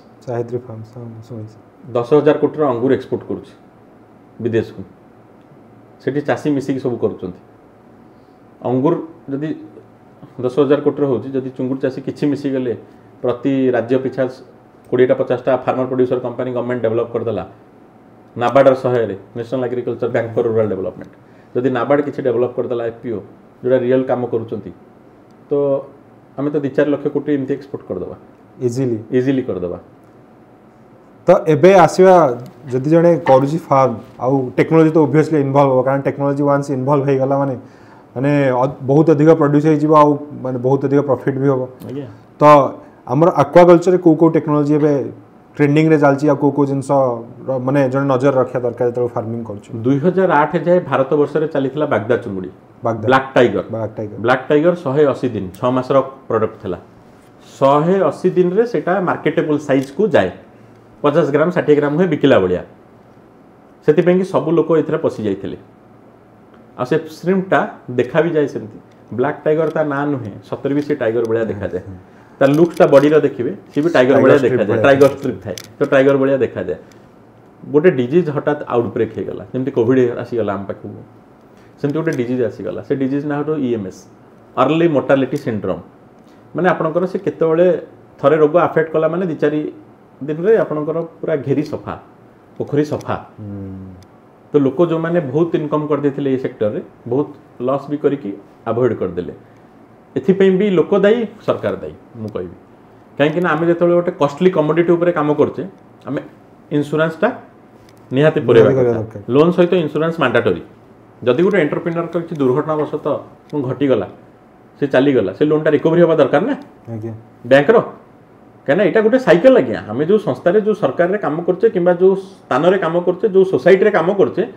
10,000 କୋଟିର ଅଙ୍ଗୁର ଏକ୍ସପୋର୍ଟ କରୁଛି ବିଦେଶକୁ। ସେଠି ଚାଷୀ ମିଶିକି ସବୁ କରୁଛନ୍ତି। ଅଙ୍ଗୁର ଯଦି 10,000 କୋଟିର ହେଉଛି, ଯଦି ଚୁଙ୍ଗୁଡ଼ି ଚାଷୀ କିଛି ମିଶିଗଲେ ପ୍ରତି ରାଜ୍ୟ ପିଛା 20-50ଟା farmer producer company government develop କରିଦେଲା ନାବାର୍ଡ଼ର ସହାୟରେ, national agriculture bank for rural development. ଯଦି ନାବାର୍ଡ଼ କିଛି ଡେଭଲପ୍ କରିଦେଲା FPO, ଯେଉଁଟା ରିଅଲ୍ କାମ କରୁଛନ୍ତି, ତ ଆମେ ତ 2-4 ଲକ୍ଷ କୋଟି ଏମିତି ଏକ୍ସପୋର୍ଟ କରିଦେବା, ଇଜିଲି କରିଦେବା। ତ ଏବେ ଆସିବା ଯଦି ଜଣେ କରୁଛି ଫାର୍ମ, ଆଉ ଟେକ୍ନୋଲୋଜି ତ ଓଭିୟସଲି ଇନଭଲ୍ଭ ହେବ, କାରଣ ଟେକ୍ନୋଲୋଜି ୱାନ୍ସ ଇନଭଲ୍ଭ ହେଇଗଲା ମାନେ ବହୁତ ଅଧିକ ପ୍ରଡ୍ୟୁସ୍ ହେଇଯିବ, ଆଉ ମାନେ ବହୁତ ଅଧିକ ପ୍ରଫିଟ୍ ବି ହେବ। ତ ଆମର ଆକ୍ୱାକଲଚରରେ କେଉଁ ଟେକ୍ନୋଲୋଜି ଏବେ ଟ୍ରେଣ୍ଡିଂରେ ଚାଲିଛି, ଆଉ କେଉଁ ଜିନିଷ ମାନେ ଜଣେ ନଜର ରଖିବା ଦରକାର ଯେତେବେଳେ ଫାର୍ମିଂ କରୁଛୁ? 2008 ଯାଏ ଭାରତ ବର୍ଷରେ ଚାଲିଥିଲା ବାଗଦା ଚୁଙ୍ଗୁଡ଼ି, ବ୍ଲାକ୍ ଟାଇଗର। 180 ଦିନ, 6 ମାସର ପ୍ରଡକ୍ଟ ଥିଲା। 180 ଦିନରେ ସେଇଟା ମାର୍କେଟେବଲ୍ ସାଇଜ୍କୁ ଯାଏ, 50 ଗ୍ରାମ 60 ଗ୍ରାମ ହୁଏ ବିକିଲା ଭଳିଆ। ସେଥିପାଇଁ କି ସବୁ ଲୋକ ଏଥିରେ ପଶି ଯାଇଥିଲେ। ଆଉ ସେ ଶ୍ରିମ୍ପଟା ଦେଖା ବି ଯାଏ ସେମିତି। ବ୍ଲାକ୍ ଟାଇଗର ତା ନାଁ ନୁହେଁ, ସତରେ ବି ସେ ଟାଇଗର ଭଳିଆ ଦେଖାଯାଏ। ତା ଲୁକ୍ସଟା ବଡ଼ିର ଦେଖିବେ, ସିଏ ବି ଟାଇଗର ଭଳିଆ ଦେଖାଯାଏ, ଟାଇଗର ଷ୍ଟ୍ରିପ୍ ଥାଏ, ତ ଟାଇଗର ଭଳିଆ ଦେଖାଯାଏ। ଗୋଟେ ଡିଜିଜ୍ ହଠାତ୍ ଆଉଟବ୍ରେକ୍ ହେଇଗଲା, ଯେମିତି କୋଭିଡ଼ ଆସିଗଲା ଆମ ପାଖକୁ। सेमती गोटे डिजीज आसीगला से डिजीज ना हो EMS अर्ली मोर्टालिटी सिंड्रोम माने आपणकर से केतबेले थरे रोग अफेक्ट कला माने 2-4 दिन रे आपणकर पूरा घेरी सफा पोखरी सफा तो लोक जो मैंने बहुत इनकम कर देथिले ये सेक्टर रे बहुत लॉस भी करिकी अवॉइड कर देले एथिपई भी लोक दायी सरकार दायी मु कहबी कहीं ना आम जो गोटे कॉस्टली कमोडिटी उपर काम करचे आम इन्शुरांसटा निहाती पुरेबा लोन सहित इन्शुरांस मैंडेटरी जदि गोटे एंटरप्रेन्योर किसी दुर्घटनावशत घटीगला से चलीगला से लोनटा रिकवरी होगा दरकार ना बैंक रो कहीं यहाँ गोटे साइकेल आज्ञा आम जो संस्थार जो सरकार रे काम करचे कि जो स्थान रे काम करचे जो सोसाइटी रे काम करचे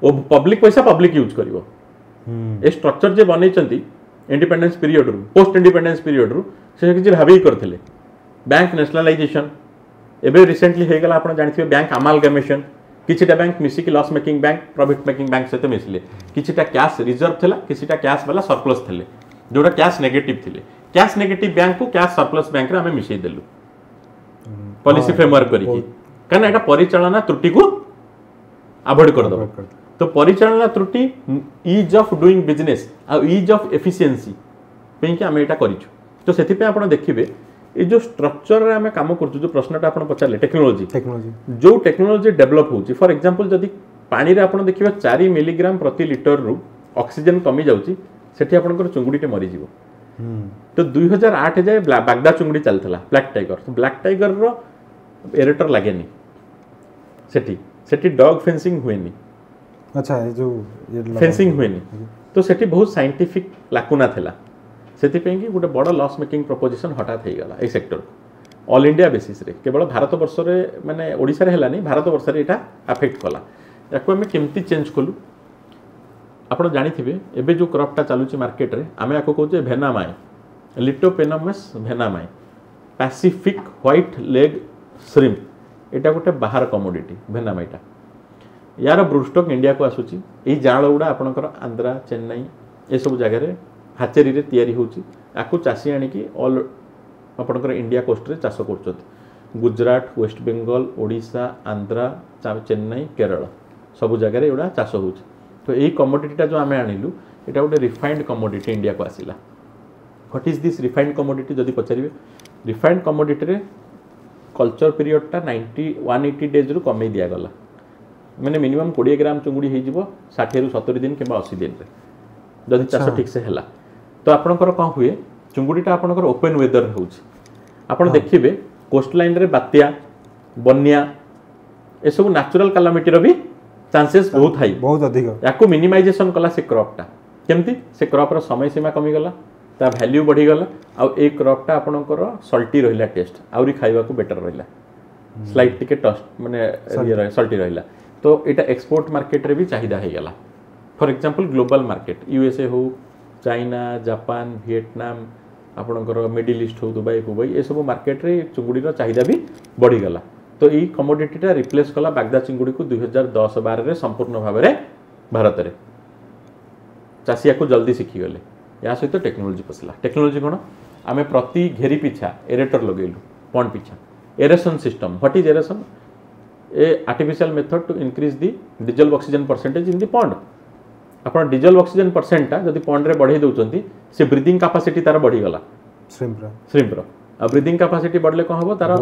वो पब्लिक पैसा पब्लिक यूज करिवो ए स्ट्रक्चर जे बनैचंती इंडिपेंडेंस पीरियड रु पोस्ट इंडिपेंडेंस पीरियड रु से किसी भाभी करथिले बैंक नेशनलाइजेशन एबे रिसेंटली हे गला आपण जानिथिबे बैंक अमालगमेशन किछिटा बैंक मिसिकी loss making bank profit making bank सहित मिसले किछिटा कैश रिजर्व थिला किछिटा कैश वाला सरप्लस थिले जोटा कैश नेगेटिव थिले कैश नेगेटिव बैंक को कैश सरप्लस बैंक रे हमें मिसई देलु पॉलिसी फ्रेमवर्क करी कारण एटा परिचालना त्रुटि को अवॉइड कर दबो तो परिचालना त्रुटि ईज ऑफ डूइंग बिजनेस आ ईज ऑफ एफिशिएंसी पे कि आम एटा करिछु तो सेति पे आपण देखिबे ये जो स्ट्रक्चर रे आमे काम करछु जो प्रश्नटा आपण पचारले टेक्नोलॉजी जो टेक्नोलॉजी डेवलप होउची फॉर एग्जांपल जदी पानी रे आपण देखिबा 4 मिलीग्राम प्रति लिटर रु ऑक्सीजन कमी जाउची सेठी आपणकर चुंगुडीटे मरी जीवो तो 2008 जाए बागदा चुंगुडी चलथला ब्लैक टाइगर तो ब्लैक टाइगर रो एरेटर लागेनी सेठी सेठी डॉग फेंसिंग हुएनी अच्छा ये जो फेंसिंग हुएनी तो सेठी बहुत साइंटिफिक लाकुना थला सेति पे कि गोटे बड़ लॉस मेकिंग प्रपोजिशन हठात हो गला A sector all India basis रे केवल भारत वर्ष रे माने ओडिसा रे हलानी भारत वर्ष रे एटा अफेक्ट कला याको हम केमती चेंज कलु आपण जानिथिबे एबे जो क्रॉपटा चालुची मार्केट रे आमे याको कहूचे भेनामाय लिटोपेनमस भेनामाय पैसिफिक व्हाइट लेग श्रिम्प एटा गोटे बाहर कमोडिटी भेनामायटा यार ब्रूस्टॉक इंडिया को आसुची ए जाळ उडा आपणकर आंध्रा चेन्नई ए सब जगह रे हाचेरी रे तैयारी होची आकु चासी आनी की ऑल आपणकर इंडिया कोस्ट रे चाष करछत गुजरात वेस्ट बेंगल ओडिशा आंध्रा चेन्नई केरल सब जगह रे एडा चाष होची तो एई कमोडिटीटा जो आमे आनिलु एटा गोटे रिफाइंड कमोडिटी इंडिया को आसिला what is this refined commodity जदि पचारिबे रिफाइंड कमोडिटी रे कल्चर पीरियडटा 180 डेज रु कमे दिया गला माने मिनिमम 20 ग्राम चुंगुडी हे जिवो 60 रु 70 दिन किबा 80 दिन रे जदि चाष ठीक से हैला तो आपणकर कौन हुए चुंगुडीटा आपणकर ओपन वेदर होउची आपण देखिबे कोस्ट लाइन रे बात्या बन्या ए सब नेचुरल कैलामिटी रो भी चांसेस बहुत हाई बहुत अधिक याको मिनिमाइजेशन कला से क्रॉपटा केमती से क्रॉप रो समय सीमा कमी गला ता वैल्यू बढ़ी गला आ ए क्रॉपटा आपणकर सल्टी रहिला टेस्ट आउरी खाइबा को बेटर रहिला स्लाइट टिके टस्ट माने ये सल्टी रहिला तो एटा एक्सपोर्ट मार्केट रे भी चाहिदा हे गला for example global market USA हो चाइना जापान वियतनाम आपणकर मिडिल ईस्ट हो दुबई ये सब मार्केट रे चुंगुडी रो चाहिदा भी बढ़ी गला तो ई कमोडिटीटा रिप्लेस कला बागदा चिंगुडी को 2010-12 रे संपूर्ण भाव रे भारत रे चासिया को जल्दी सिखी गले या सहित टेक्नोलॉजी पसला टेक्नोलॉजी कोन आमे प्रति घेरी पिछा एरेटर लगेलु पॉन्ड पिछा aeration system what is aeration a artificial method to increase the dissolved oxygen percentage in the pond आपण डिजल ऑक्सीजन परसेंटटा जदि पॉन्ड रे बढ़ाई दउचंती से ब्रीदिंग कैपेसिटी तार बढ़ी गला श्रिम्प रो आ ब्रीदिंग कैपेसिटी बढ़ले कोन हबो तार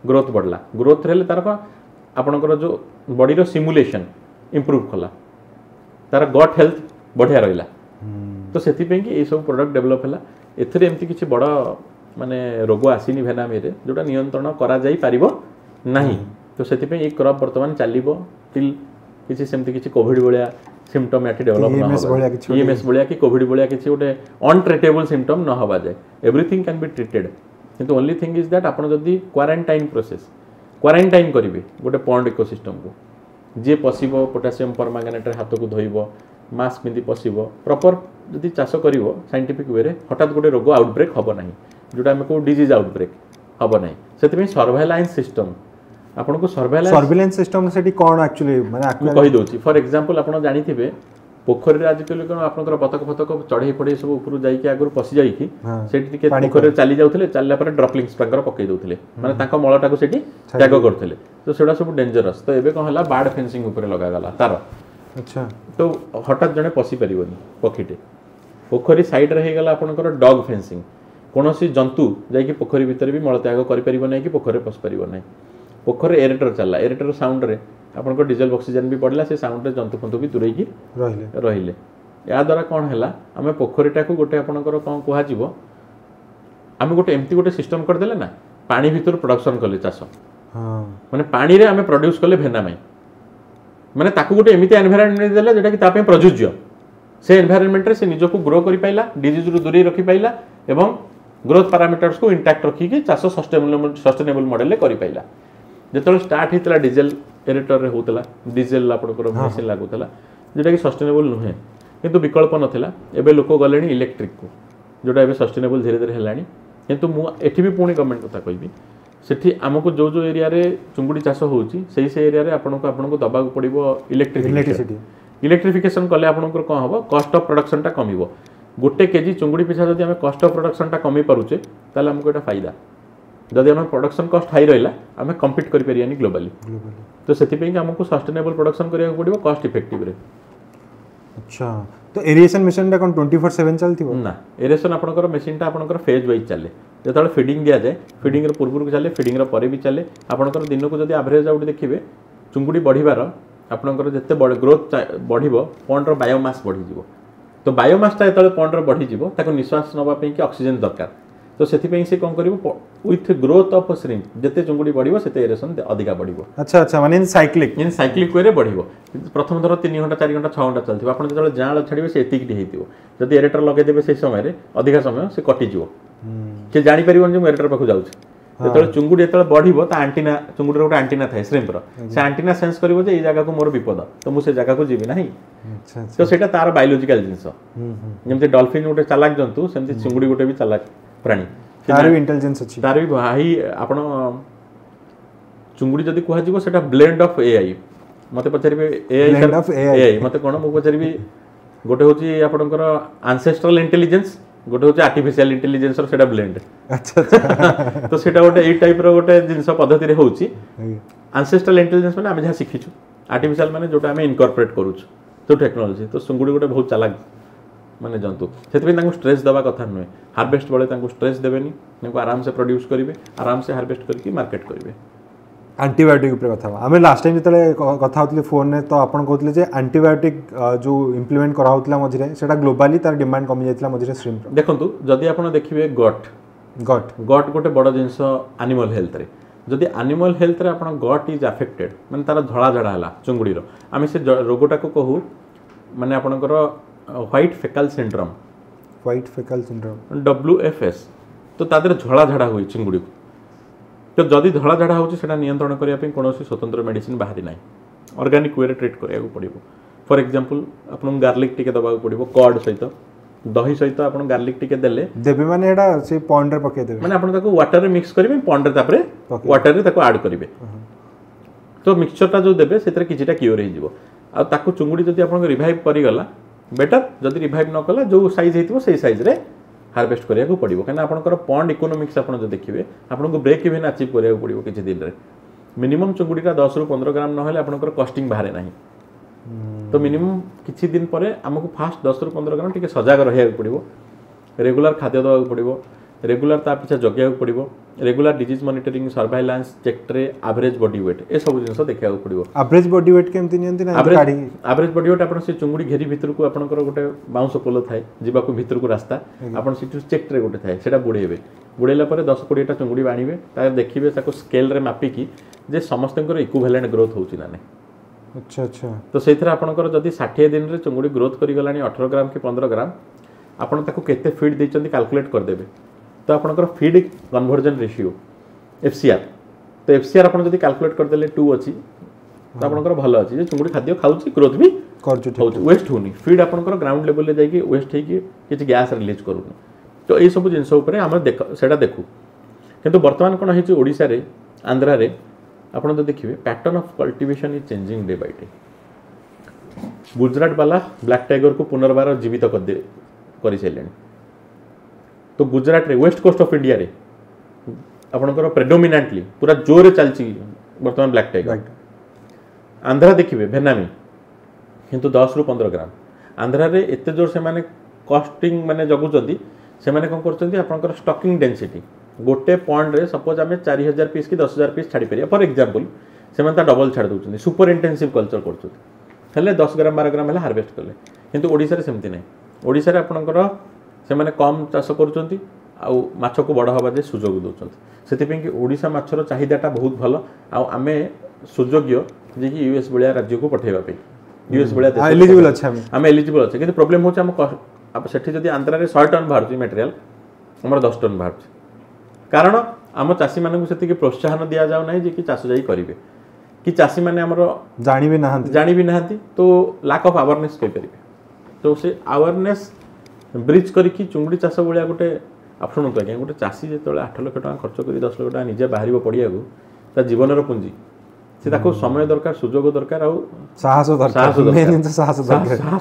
ग्रोथ बढ़ला ग्रोथ रेले तार आपणकर जो बॉडी रो सिमुलेशन इंप्रूव कला तार गट हेल्थ बढ़िया रहिला तो सेति पे कि ए सब प्रोडक्ट डेवलप हला एथरे एमती किछि बड़ माने रोग आसीनी भेनामी रे जोटा नियंत्रण करा जाई पारिबो नाही तो सेति पे ए क्रॉप वर्तमान चालिबो टिल किछि सेमती किछि कोविड बळिया सिम्पटम याटी डेवलप न होबा ईएमएस बळिया कि कोविड बळिया किछि गोटे अनट्रीटेबल सिम्पटम न होबा जाय एवरीथिंग कैन बी ट्रीटेड किंतु ओनली थिंग इज दैट आपण जदी क्वारंटाइन प्रोसेस क्वारंटाइन करिवे गोटे पॉन्ड इकोसिस्टम को जे पसिबो पोटेशियम परमैंगनेट रे हाथ को धोइबो मास्क पिंदी पसिबो प्रॉपर जदी चाष करिवो साइंटिफिक वे रे हठात गोटे रोग आउटब्रेक होबो नाही जोटा हम को डिजीज आउटब्रेक होबो नाही सेति में सर्वेलेंस सिस्टम आपण को सर्वेलेंस सिस्टम सेठी कोन एक्चुअली माने कहि दोची फॉर एग्जांपल आपण जानि थिबे पोखरी रे आजिकल कोन आपनकर बतक चढ़ई पड़े सब ऊपर जाई के आगुर पसी जाई कि सेठी टिके पोखरी रे चली जाउथले चलला पर ड्रॉपलिंग स्प्रिंगर पकई दोथले माने ताका मळटा को सेठी त्याग करथले तो सेडा सब डेंजरस तो एबे कोन हला बार्ड फेंसिंग ऊपर लगा गला तार अच्छा तो हठात जड़े पशि पार पक्षीटे पोखरी सैड्रे होगला आपंकर डग फेंसिंग कौन जंतु जाकि पोखरी भितर भी मलत्याग करें कि पोखर पशि पार ना पोखर एरेटर चलला एरेटर साउंड आपंकर डीजेल ऑक्सीजन भी पड़ला से साउंड जंतु फंतु भी दूरे रहिले या द्वारा कौन है आम पोखरीटा को गोटे आपंकर कौन कह आम गोटे एमती गोटे सिस्टम करदे ना पानी भितर प्रोडक्शन कले चाष माने पानी रे आम प्रोड्यूस कले भेनामाई माने ताकू गोटे एमती एनवायरनमेंट देला जोटा कि तापे प्रযোज्य से एनवायरनमेंट रे से निजको ग्रो करि पाइला डिजीज रु दूरे रखि पाइला एवं ग्रोथ पैरामीटर्स को इंटैक्ट रखी कि चाष सस्टेनेबल मॉडल रे करि पाइला जेतले स्टार्ट हितला डीजल एरेटर रे होतला डीजल आपनकर मशीन लागुतला जोटा कि सस्टेनेबल नुहे किंतु विकल्प नथिला एबे लोक गलेनी इलेक्ट्रिक को जोटा एबे सस्टेनेबल धीरे धीरे हेलानी किंतु मु एठी भी पुणी गवर्नमेंट कथा कहबी सेठी आमको जो जो एरिया रे चुंगुडी चाष होउची सेही से एरिया रे आपनको दबाक पड़िबो इलेक्ट्रिसिटी इलेक्ट्रिफिकेशन कले आपनको कोन हबो कॉस्ट ऑफ प्रोडक्शन टा कमिबो गोटे केजी चुंगुडी पिछा जदि हमें कॉस्ट ऑफ प्रोडक्शन टा कमी पारुचे ताले हमको एटा फायदा जदि हमें प्रोडक्शन कॉस्ट हाई रहिला हमें कम्पीट करि परियानी ग्लोबली तो सेति पे हमको सस्टेनेबल प्रोडक्शन करिया पड़िबो कॉस्ट इफेक्टिव रे अच्छा तो एरिएशन मशीन टा कोन 24/7 चलथिबो ना एरिएशन आपनकर मशीन टा आपनकर फेज वाइज चले जेतले फीडिंग दिया जाए फीडिंग रे पूर्व चले फीडिंग रे परे भी चले आपनकर दिन को जदि एवरेज आउट देखिबे चुंगुडी बढ़िबार आपनकर जत्ते ग्रोथ बढ़िबो पॉन्ड रो बायोमास बढ़ी जिवो तो बायोमास टा जेतले पॉन्ड रो बढ़ी जिवो ताको निश्वास नबा पे कि ऑक्सीजन दरकार तो सेति पे से कोन करिवो विथ ग्रोथ ऑफ श्रिम्प जत्ते चुंगुडी बढ़िबो सेते एरेशन अधिका बढ़िबो अच्छा अच्छा माने इन साइक्लिक वे रे बढ़िबो प्रथम थर 3 घंटा 4 घंटा 6 घंटा चलथिबो आपण जेतले जाळ छाडिबे से एतिकटी हेतिबो जदि एरेटर लगे देबे से समय रे अधिका समय से कटि जिवो के जानि परिबन जे एरेटर पाखु जाउछ जेतले चुंगुडी जेतले बढ़िबो ता एंटीना चुंगुडी रे गोटे एंटीना थाए श्रिम्प रो से एंटीना सेंस करिवो जे ए जगह को मोर विपद तो मु से जगह को जीवी नाही अच्छा तो सेटा तार बायोलॉजिकल जिंस जेमते डॉल्फिन गोटे चालाक जंतु सेमते चुंगुडी गोटे भी चालाक प्राणी तार भी इंटेलिजेंस अछि तार भी भाई आपण चुंगुडी जदि कुहा जिवो सेटा ब्लेंड ऑफ एआई मते पचारिबे एआई मते कोन मु पचारिबे गोटे होची आपणकर एंसेस्ट्रल इंटेलिजेंस गोटे होची आर्टिफिशियल इंटेलिजेंस रो सेटा ब्लेंड अच्छा अच्छा तो सेटा गोटे ए टाइप रो गोटे जिंस पद्धति रे होची एंसेस्ट्रल इंटेलिजेंस माने हम जहा सिखिछु आर्टिफिशियल माने जोटा हम इनकॉर्पोरेट करूछु तो टेक्नोलॉजी तो चुंगुडी गोटे बहुत चालाक माने जंतु से स्ट्रेस दवा कथा नुहे हार्वेस्ट बेले स्ट्रेस देवेनी आराम से प्रोड्यूस करेंगे आराम से हार्वेस्ट करके मार्केट करेंगे एंटीबायोटिक कथा आम लास्ट टाइम जो कथा होते फोन में तो आप कहते हैं एंटीबायोटिक जो इम्प्लीमेंट कराला मझे से ग्लोबाली तार डिमांड कमी जाता मझे श्रिम्प देखो जदि आप देखिए गट गट गट गोटे बड़ जिनस एनिमल हेल्थ रे जदि एनिमल हेल्थ रे आपन गट इज अफेक्टेड माने तार झड़ा झड़ा है चुंगुड़ी आम से रोगटा को कहू माने आपनकर व्हाइट फेकल सिंड्रोम WFS तो तादर झड़ा झड़ा हुई चिंगुड़ी तो जदि झड़ा झड़ा होची सेटा नियंत्रण करिया पे कोनोसी स्वतंत्र मेडिसिन बाहरी नाही ऑर्गेनिक वे रे ट्रीट करिया को पड़िबो फॉर एग्जांपल आपन गार्लिक टिके दबा को पड़िबो कॉर्ड सहित दही सहित आपन गार्लिक टिके देबे माने एडा से पॉन्ड रे पके देबे माने आपन ताको वाटर रे मिक्स करिवे पॉन्ड रे तापरे वाटर रे ताको ऐड करिवे तो मिक्सचर ता जो देबे सेतरे किछिटा क्योर हे जिवो आ ताको चुंगुडी जदि आपन रिवाइव करि गला बेटर जदि रिवाइव न कला जो साइज हेतिबो सेही साइज रे हार्वेस्ट करिया को पड़िबो कना आपनकर पॉन्ड इकोनॉमिक्स आपन जो देखिबे आपनको ब्रेक इवन अचीव करिया को पड़िबो किछि दिन रे मिनिमम चुंगुडीटा 10 रु 15 ग्राम न हेले आपनकर कॉस्टिंग बाहरे नाही तो मिनिमम किछि दिन परे हमको फास्ट 10 रु 15 ग्राम टिके सजाग रहिया को पड़िबो रेगुलर खाद्य दवा को पड़िबो रेगुलर ता पिछा जगिया को पड़िबो regular disease monitoring surveillance check रे एवरेज बॉडी वेट ए सब जिंस देखिया को पड़िबो एवरेज बॉडी वेट केमति नियंती ना एवरेज बॉडी वेट आपन से चुंगुडी घेरी भीतर को आपनकर गोटे बाउंस पोलो थाए जीवा को भीतर को रास्ता आपन सिटु चेक रे गोटे थाए सेटा बुड़ेबे बुड़ेला परे 10 20 टा चुंगुडी बाणीबे ता देखिबे ताको स्केल रे मापी की जे समस्तंकर इक्विवेलेंट ग्रोथ होउची ना नै अच्छा अच्छा तो सेथरा आपनकर जदी 60 दिन रे चुंगुडी ग्रोथ करि गलानी 18 ग्राम कि 15 ग्राम आपन ताको केते फीड दैचंती कैलकुलेट कर देबे तो आपनकर फीड कन्वर्जन रेशियो FCR तो FCR आपन जदी कैलकुलेट कर देले 2 अछि तो आपनकर भलो अछि जे चुंगुडी खाद्य खाउची ग्रोथ भी करछु वेस्ट होनी फीड आपनकर ग्राउंड लेवल ले जाई कि वेस्ट हे कि किछ गैस रिलीज करूनी तो ए सब जिंस ऊपर हम सेटा देखू किंतु वर्तमान कोन हेछि ओडिसा रे आंध्रा रे आपन तो देखिबे pattern of cultivation is changing day by day Gujarat वाला ब्लैक टाइगर को पुनर्बार जीवित कर दे करि सेलेनी तो गुजरात रे वेस्ट कोस्ट ऑफ इंडिया रे आपनकर प्रेडोमिनेंटली पूरा जोरे चलची वर्तमान ब्लैक टाइगर आंध्रा देखिबे भेनामी किंतु 10 ରୁ 15 ग्राम आंध्रा रे एते जोर से माने कॉस्टिंग माने जगुचंती से माने कोन करचंती आपनकर स्टॉकिंग डेंसिटी गोटे पॉइंट रे सपोज आमे 4000 पीस की 10000 पीस छाड़ी परिया फॉर एग्जांपल से माने ता डबल छाड़ दोचंती सुपर इंटेंसिव कल्चर करचंती हेले 10 ग्राम 12 ग्राम हेले हार्वेस्ट करले किंतु ओडिसा रे सेमती नै ओडिसा रे आपनकर से माने कम चाष करचंती आउ माछ को बड़ हबा दे सुजोग दोचंती सेति पे कि ओडिसा माछर चाहिदाटा बहुत भलो आउ आमे सुजोग्य जे कि यूएस बलिया राज्य को पठेबा पे यूएस बलिया एलिजिबल अच्छा आमे एलिजिबल अछि किंतु प्रॉब्लम होछ हम आप सेठी जदी आंध्रा रे 100 टन बाहर मटेरियल हमर 10 टन बाहर कारण आम चाषी मानक से प्रोत्साहन दिया जाऊ ना कि चाष जाई करेंगे कि चाषी मैंने जानी भी ना तो लैक ऑफ अवेयरनेस कह पारे तो से अवेयरनेस ब्रिज करके चुंगड़ी चाष भाया गोटे आप शुणु आज्ञा गोटे चाषी जो 8 लाख टका खर्च कर 10 लाख टका निजे बाहर पड़िया को जीवन पुंजी से ताको समय दरकार सुजोग दरकार आ साहस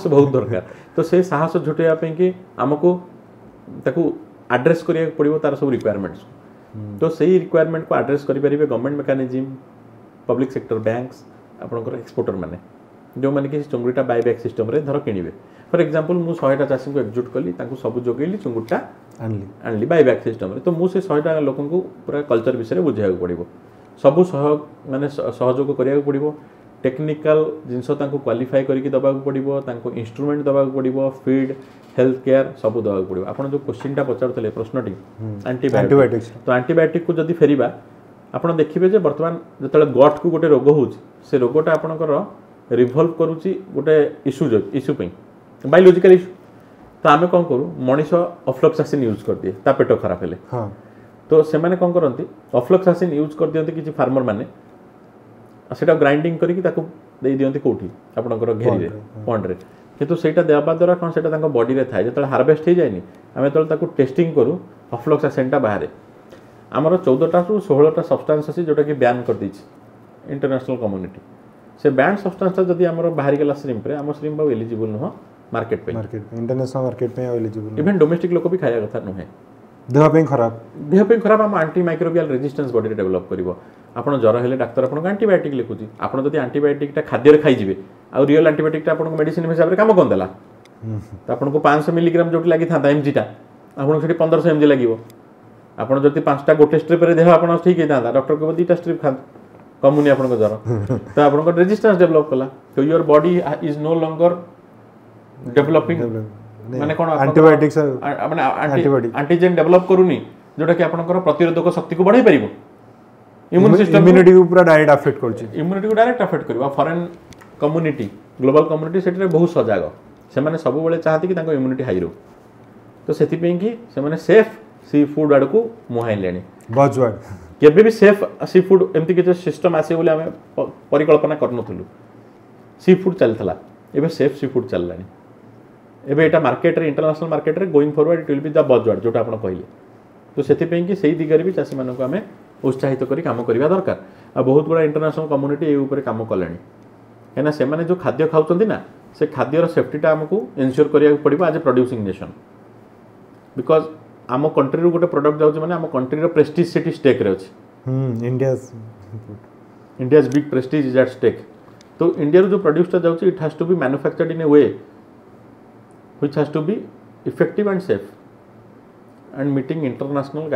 बहुत दरकार तो से साहस झुटेया कि आमको ताको एड्रेस करिया पड़िबो तार सब रिक्वायरमेंट्स तो सही रिक्वायरमेंट को एड्रेस करि परिबे government mechanism public sector banks आपनकर एक्सपोर्टर माने जो माने कि चुंगुड़ीटा बायबैक सिस्टम रे धर किनिबे फॉर एग्जांपल मु 100टा चाषी को एक्जुट कली तांको सब जोगेली चुंगुड़टा आनली बायबैक सिस्टम रे तो मु से 100टा लोकन को पूरा कल्चर विषय रे बुझाय पड़िबो सब माने सहयोग करिया पड़िबो टेक्निकल जिनस तांको क्वालिफाई करके दबा पड़िबो तांको इंस्ट्रूमेंट दबा पड़िबो फीड हेल्थ केयर सब दबा पड़िबो आपण जो क्वेश्चनटा पचारतले प्रश्नटी एंटीबायोटिक्स तो एंटीबायोटिक को जदी फेरिबा आपण देखिबे जे वर्तमान जतले गट को गोटे रोग होउछ से रोगटा आपणकर रिवॉल्व करूची गोटे इश्यू पे बायोलॉजिकल इश्यू तो आमे कोन करू मनीष अफ्लोक्सासिन यूज कर दिए ता पेट खराब हेले हां तो से माने कोन करंती अफ्लोक्सासिन यूज कर दियंती किछि फार्मर माने सेटा ग्राइंडिंग करिकि ताको देई दियंती कोठी आपणकर घेरी रे पॉन्ड रे किंतु सेटा देबा द्वारा कोन सेटा तांको बॉडी रे थाय जतले हार्वेस्ट हे जायनी आमे तले ताको टेस्टिंग करू अफ्लोक्सासिन टा बाहरे आमर 14टा रु 16टा सब्सटेंस अछि जोटा कि बैन कर दिछि इंटरनेशनल कम्युनिटी से बैन सब्सटेंस जदी हमर बाहर गेला श्रिम्प रे हम श्रिम्प बा एलिजिबल न मार्केट पे इंटरनेशनल मार्केट पे एलिजिबल इवन डोमेस्टिक लोक भी खाया कथा न है देह पे खराब हम एंटी माइक्रोबियल रेजिस्टेंस बॉडी रे डेवलप करिवो आपण जर हेले डाक्टर आपण एंटीबायोटिक लिखुची आपण जदी एंटीबायोटिक टा खाद्य रे खाइ जिवे आ रियल एंटीबायोटिक टा आपण मेडिसिन हिसाब रे काम कोन देला त आपण को 500 मिलीग्राम जोटी लागि थांता एमजी टा आपण सेठी 1500 एमजी लागिवो आपण जति 5टा गोटे स्ट्रिप रे देह आपण ठीक हे थांता डॉक्टर को 2टा स्ट्रिप खा कमुनी आपण को जर त आपण को रेजिस्टेंस डेवलप कला तो your body is no longer developing माने कोन एंटीबायोटिक्स माने एंटीजन डेवलप करूनी जोटा कि आपनकर प्रतिरोधक शक्ति को बढ़ाई परिबो इम्यून सिस्टम इम्यूनिटी को पूरा डायरेक्ट अफेक्ट करछि इम्यूनिटी को डायरेक्ट अफेक्ट करबा फॉरेन कम्युनिटी ग्लोबल कम्युनिटी सेटरे बहुत सजाग से माने सब बेले चाहती कि तांको इम्यूनिटी हाई रो तो सेति पे कि से माने सेफ सी फूड आड़ को मुहाई लेनी बजवर्ड केबे भी सेफ सी फूड एमती के सिस्टम आसे बोले हमें परिकल्पना करनथुलु सी फूड चलथला एबे सेफ सी फूड चललानी एबे एटा मार्केट रे इंटरनेशनल मार्केट रे going forward it will be the buzzword जोटा आपण कहले तो सेति पे कि सेही दिगरे भी चासी मानको हमें उत्साहित करी काम करबा दरकार आ बहुत बड़ा इंटरनेशनल कम्युनिटी ए ऊपर काम कलेनी एना से माने जो खाद्य खाउचंदी ना से खाद्यर सेफ्टीटा हमको एन्श्योर करिया पड़िबा as a producing nation because आम कंट्री रो गोटे प्रोडक्ट जाउछ माने आम कंट्री रो प्रेस्टीज सिटी स्टेक रे अछि India's big prestige is at stake तो इंडिया रो जो प्रोड्यूसटा जाउछ it has to be manufactured in a way which has to be effective and safe and meeting international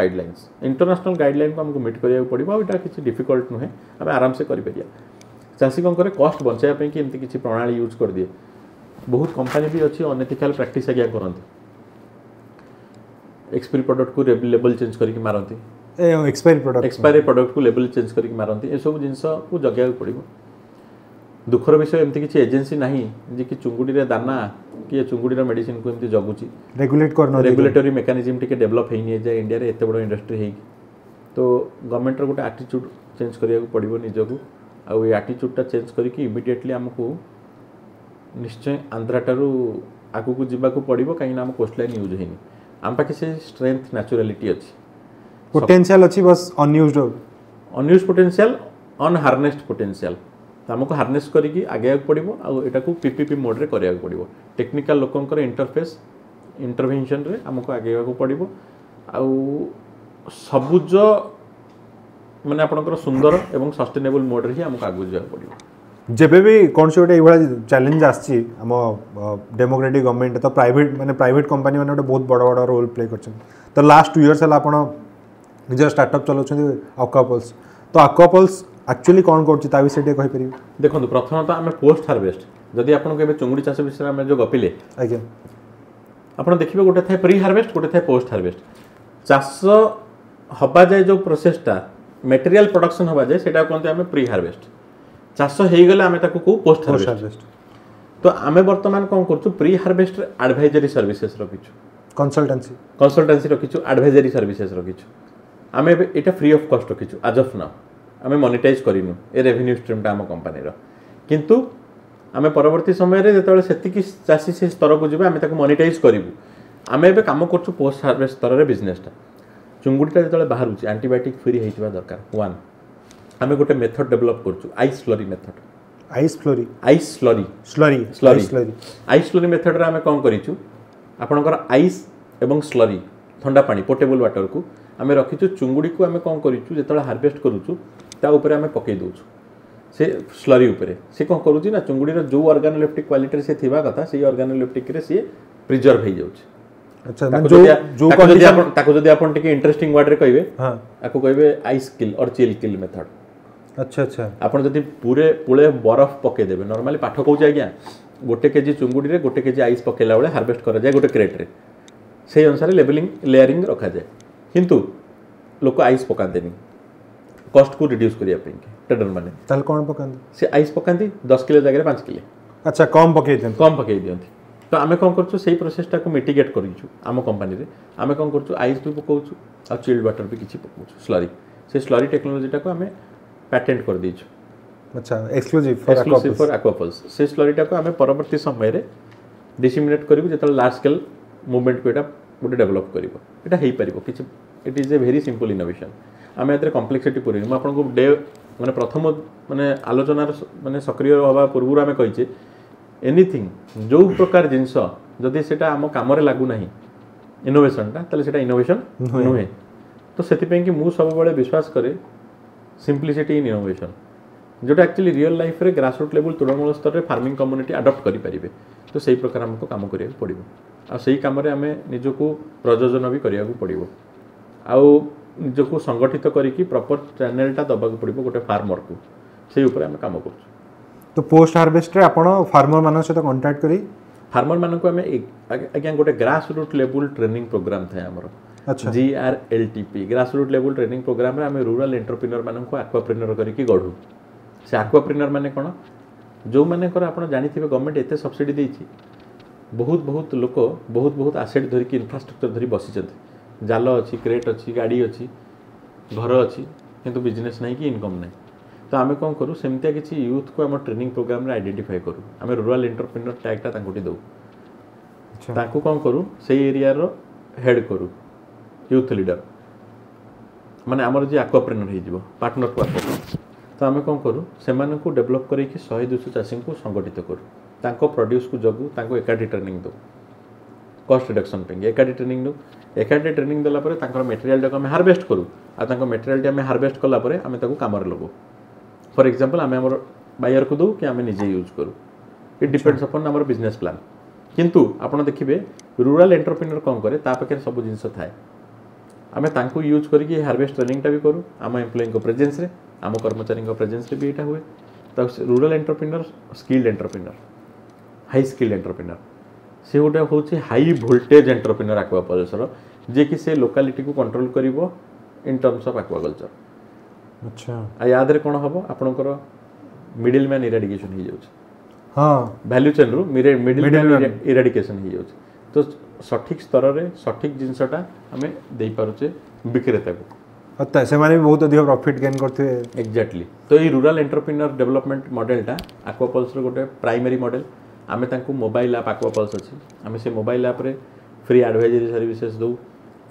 guideline को हमको मीट करिया पड़िबो एटा किछि डिफिकल्ट नुहे हम आराम से करि परिया चासी कोन करे कॉस्ट बचाया पे कि एमती किछि प्रणाली यूज कर दिए बहुत कंपनी भी अछि अनएथिकल प्रैक्टिस आज्ञा करंती एक्सपायरी प्रोडक्ट को लेबल चेंज करके मारंती एक्सपायरी प्रोडक्ट को लेबल चेंज करके मारंती ए सब जिंस को जगया पड़िबो दुखर विषय एमती किछि एजेंसी नाही जे कि चुंगुडी रे दाना कि चुंगुडी रे मेडिसिन को एमती जगुची रेगुलेटरी मेकानिज्म टिके डेवलप हेनी जे इंडिया रे एते बडो इंडस्ट्री हेई तो गवर्नमेंट रो गोटे एटीट्यूड चेंज करिया पड़िबो निजको आ ए एटीट्यूडटा चेंज करके इमिडिएटली हमको निश्चय आंध्राटारू आगु को जीवा को पड़िबो काई ना हम कोस्टलाइन यूज हेनी आम पाखे से स्ट्रेंथ नेचुरलिटी अच्छी पोटेंशियल अच्छी बस अनयूज पोटेंशियल अनहार्नेस्ड पोटेंशियल तो आमको हार्नेस करिकी आगे पड़ो आटा को पीपीपी मोड रे करिया पड़ो टेक्निकल लोकंकर इंटरफेस इंटरवेंशन रे आमको आगे पड़ो आउ सबुज माने आपनकर सुंदर एवं सस्टेनेबल मोड रे ही आमको आगु जा पड़ो जेबे भी कौन से गोटे ये चैलेंज आसी आम डेमोक्रेटिक गवर्नमेंट तो प्राइवेट कंपनी मैंने बहुत बड़ बड़ रोल प्ले कर तो लास्ट 2 इयर्स है आप निज स्टार्टअप चलाऊँ आक्वापल्स तो आक्वापल्स एक्चुअली कौन कर विषय कहीपर देखो प्रथम तो आम पोस्ट हार्वेस्ट जदि आपको चुंगुड़ी चाष विषय में जो गपिले आज्ञा आप देखिए गोटे थाए प्री हार्वेस्ट गोटे थाए पोस्ट हार्वेस्ट चाष हवा जाए जो प्रोसेसटा मटेरियल प्रोडक्शन हवा जाए सेटा कहते हैं प्री हार्वेस्ट चाष हो गले आम को पोस्ट हार्वेस्ट तो आम बर्तमान कौन कर प्री हार्वेस्ट एडवाइजरी सर्विसेज रखीचु कंसल्टेंसी रखीचु एडवाइजरी सर्विसेज रखीचु आम एटा फ्री ऑफ कॉस्ट रखीचु आज ऑफ नाउ आम मोनेटाइज करूँ ए रेवेन्यू स्ट्रीमटा आम कंपानीर किंतु आम परवर्ती समय जो से चाषी से स्तर को जी आम मोनेटाइज करूँ आम ए कम कर पोस्ट हार्वेस्ट स्तर में बिजनेसटा चुंगुड़ीटा जो बाहर एंटीबायोटिक फ्री होता दरकार 1 आम गोटे मेथड डेभलप करूँ ice slurry method ice slurry method आम कौन करूँ आपणकर आइस एवं स्लरी ठंडा पानी पोर्टेबल वाटर को आम रखीचु चुंगुड़ी को आम कौन करूँ जो हार्वेस्ट करूँ आम पकई दूँ से स्लरी उपरे से कौन करूँ ना चुंगुड़ीर जो ऑर्गेनोलेप्टिक क्वालिटी से थिबा कथा से ऑर्गेनोलेप्टिक रे से प्रिजर्व हो जाउछ अच्छा जदि आपन टिके इंटरेस्टिंग वर्ड रे कहबे हां आको कहबे आइस किल और चिल किल मेथड अच्छा आपन जदि पूरे पुळे बरफ पके देबे नॉर्मली पाठ कहू आज्ञा 1 केजी चुंगुड़ी रे 1 केजी आइस पकेला बेले हार्वेस्ट करा जाए गोटे क्रेट रे से अनुसार लेबलिंग लेयरिंग रखा जाए किंतु लोक आइस पकांदेनी कॉस्ट को रिड्यूस करिया पे ट्रेडर माने ताल कोन पकांदी से आइस पकांदी 10 किलो जगह 5 किलो अच्छा कम पकई दियंती तो आम कौन कर से प्रोसेसटा को मिटिगेट करूँ आम कंपानी रे आम कौन कर आइस भी पकाऊँ आ चिल्ड वाटर भी किसी पकाऊँ स्लरी से स्लरी टेक्नोलोजीटा को आम पैटेंट कर दीचु अच्छा एक्सक्लूसिव फॉर आक्वापल्स से स्लरीटा को आम परवर्ती समय डिसिमिनेट करूँ जो लार्ज स्केल मूवमेंट को गोटे डेभलप कर it is a very simple innovation आम ए कम्प्लेक्सिटी पूरी मुझे आपको डे मैंने प्रथम मैंने आलोचनार मैंने सक्रिय हवा पूर्व आम कही एनीथिंग जो प्रकार जिनस जदि से आम कम लगुना इनोवेशनटा ताले सेटा इनोवेशन नुहे तो से सब बड़े विश्वास करे सिंप्लिसिटी इन इनोवेशन जोटा एक्चुअली रियल लाइफ रे ग्रासरूट लेवल तृणमूल स्तर में फार्मिंग कम्युनिटी अडॉप्ट करें तो सही प्रकार आमको कम करा पड़ो आई कम आम निजको प्रयोजन भी करा पड़ो आउ निजको संगठित करके प्रॉपर चैनलटा दबा पड़ो गोटे फार्मर को से ऊपर आम कम कर तो पोस्ट हार्वेस्ट रे आपण फार्मर मान सहित कांटेक्ट करी फार्मर मान को आम आज्ञा गोटे grass root level training programme था आमर अच्छा GRLTP grass root level training programme रे आम रूरल एंटरप्रेन्योर मान को एक्वाप्रेन्योर करके गढ़ू से एक्वाप्रेन्योर माने कोन जो माने कर आपण जानिथिबे गवर्नमेंट एते सब्सिडी देछि बहुत लोक बहुत एसेट धरिकी इंफ्रास्ट्रक्चर धरी बसिचंती जाल अच्छी क्रेट अच्छी गाड़ी अच्छी घर अच्छी किंतु बिजनेस नहीं कि इनकम नहीं तो आम कौन करूँ सेमतिया किसी यूथ को आम ट्रेनिंग प्रोग्राम रे आइडेंटिफाई करूँ आम रूरल एंटरप्रेन्योर टैगटा तांकुटी दऊ तांकु कौन करूँ से एरिया रो हेड करूँ यूथ लीडर माने आमर जे एक्वाप्रेन्योर हो पार्टनर टू एक्वाप्रेन्योर तो आम कौन करूँ से डेभलप करके 100-200 चाषी को संगठित करूँ तांको प्रोड्यूस को जगू तांको एकाठी ट्रेनिंग दो कॉस्ट रिडक्शन पे एकाठी ट्रेनिंग दो एकाठी ट्रेनिंग देला परे तांकर मटेरियल टाको आमे हार्वेस्ट करू आ तांको मटेरियल टा आमे हार्वेस्ट कला परे आमे ताको काम रे लगो फॉर एग्जांपल आमे हमर बायर को दो कि आमे निजे यूज करू इट डिपेंड्स अपॉन हमर बिजनेस प्लान किंतु आपण देखिबे रूरल एंटरप्रेन्योर कोन करे ता पाखे सब जिंस थाए आमे तांको यूज करके हार्वेस्ट ट्रेनिंग टा भी करू आम एम्प्लॉई को प्रेजेंस रे आम कर्मचारी को प्रेजेंस रे भी एटा हुए तो rural entrepreneur skilled entrepreneur high skilled entrepreneur से गोटे हूँ हाई वोल्टेज एंटरप्रेन्योर एक्वाकल्चर जे कि से लोकालिटी को कंट्रोल करिवो इन टर्म्स ऑफ एक्वाकल्चर अच्छा आ याद रे कोन हबो आपनकर मिडिल मैन इरेडिकेशन हो जाउछ हां वैल्यू चेन रो मिडिल मैन इरेडिकेशन हो जाउछ तो सठिक स्तर रे सठिक जिंसटा हमें देई पारुचे विक्रेता को अच्छा से माने बहुत अधिक प्रॉफिट गेन करथे एग्जैक्टली तो ये रूरल एंटरप्रेन्योर डेवलपमेंट मॉडलटा एक्वाकल्चर गोटे प्राइमरी मॉडल आमे तांको मोबाइल ऐप एक्वापल्स अच्छी आमे से मोबाइल ऐप रे फ्री एडवाइजरी सर्विसेज दो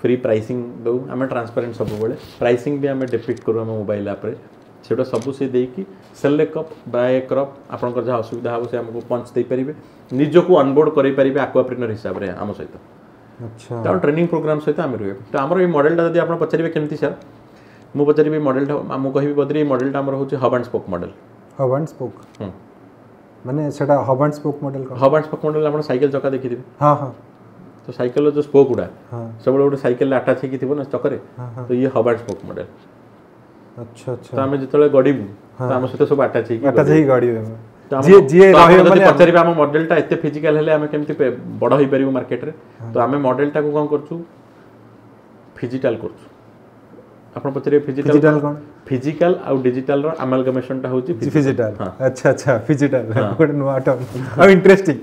फ्री प्राइसिंग दो आमे ट्रांसपेरेंट सब बेले प्राइसिंग भी आमे डिपिक्ट करू आमे मोबाइल ऐप रे सेटा सब से देकी सेल कप बाय क्रॉप आपनकर जहा असुविधा हो से हमको पंच दे परिबे निजो को ऑनबोर्ड करै परिबे एक्वाप्रेन्योर हिसाब रे आम सहित अच्छा तो ट्रेनिंग प्रोग्राम सहित आमे रुए तो हमर ए मॉडलटा जदी आपन पचारिबे केमती सर मु पचारिबे मॉडलटा मु कहिबे बदरी मॉडलटा हमर होचे hub and spoke model hub and spoke माने सेटा हब एंड स्पोक मॉडल का हब एंड स्पोक मॉडल आपण साइकिल चका देखिथिबे हां हां तो साइकिल जो स्पोक गुडा हां सब गोटे साइकिल अटैच हेकि थिबो ना चकरे तो ये हब एंड स्पोक मॉडल अच्छा अच्छा तो आमे जतले गडीबु तो आम सहित सब अटैच हेकि अटैच ही गाड़ी तो जी जी रहे माने पचारिबा हम मॉडलटा एते फिजिकल हेले आमे केमति बड़ होई परिबो मार्केट रे तो आमे मॉडलटा को कोन करछु फिजिकल करछु आपण पचारे फिजिकल कोन फिजिकल आउ डिजिटल रो अमालगमेशन टा होची फिजिकल अच्छा अच्छा फिजिकल गोटे नुआ टर्म आ इंटरेस्टिंग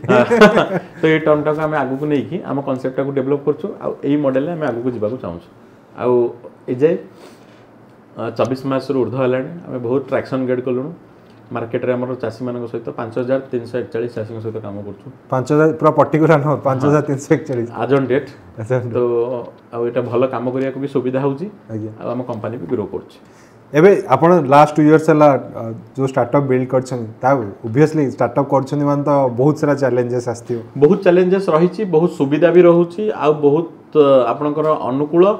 तो ये टर्म टा को आमे आगु को नै की हम कांसेप्ट टा को डेवलप करछु आ एई मॉडल आमे आगु को जिबा को चाहछु आ ए जे 24 मास रो ऊर्ध्व हलाणी आमे बहुत ट्रैक्शन गेट कलुनु मार्केट रे हमर चासी मानक सहित 5341 चासी सहित काम करछु 5000 पूरा पर्टिकुलर न 5341 आज ऑन डेट तो आ एटा भलो काम करिया को भी सुविधा होची आ हम कंपनी भी ग्रो करछु एबे आपण लास्ट 2 इयर्स हला जो स्टार्टअप बिल्ड करछन ता ऑब्वियसली स्टार्टअप करछन मान तो बहुत सारा चैलेंजेस आस्तियो बहुत चैलेंजेस रहिछि बहुत सुविधा भी रहउछि आ बहुत आपनकर अनुकूल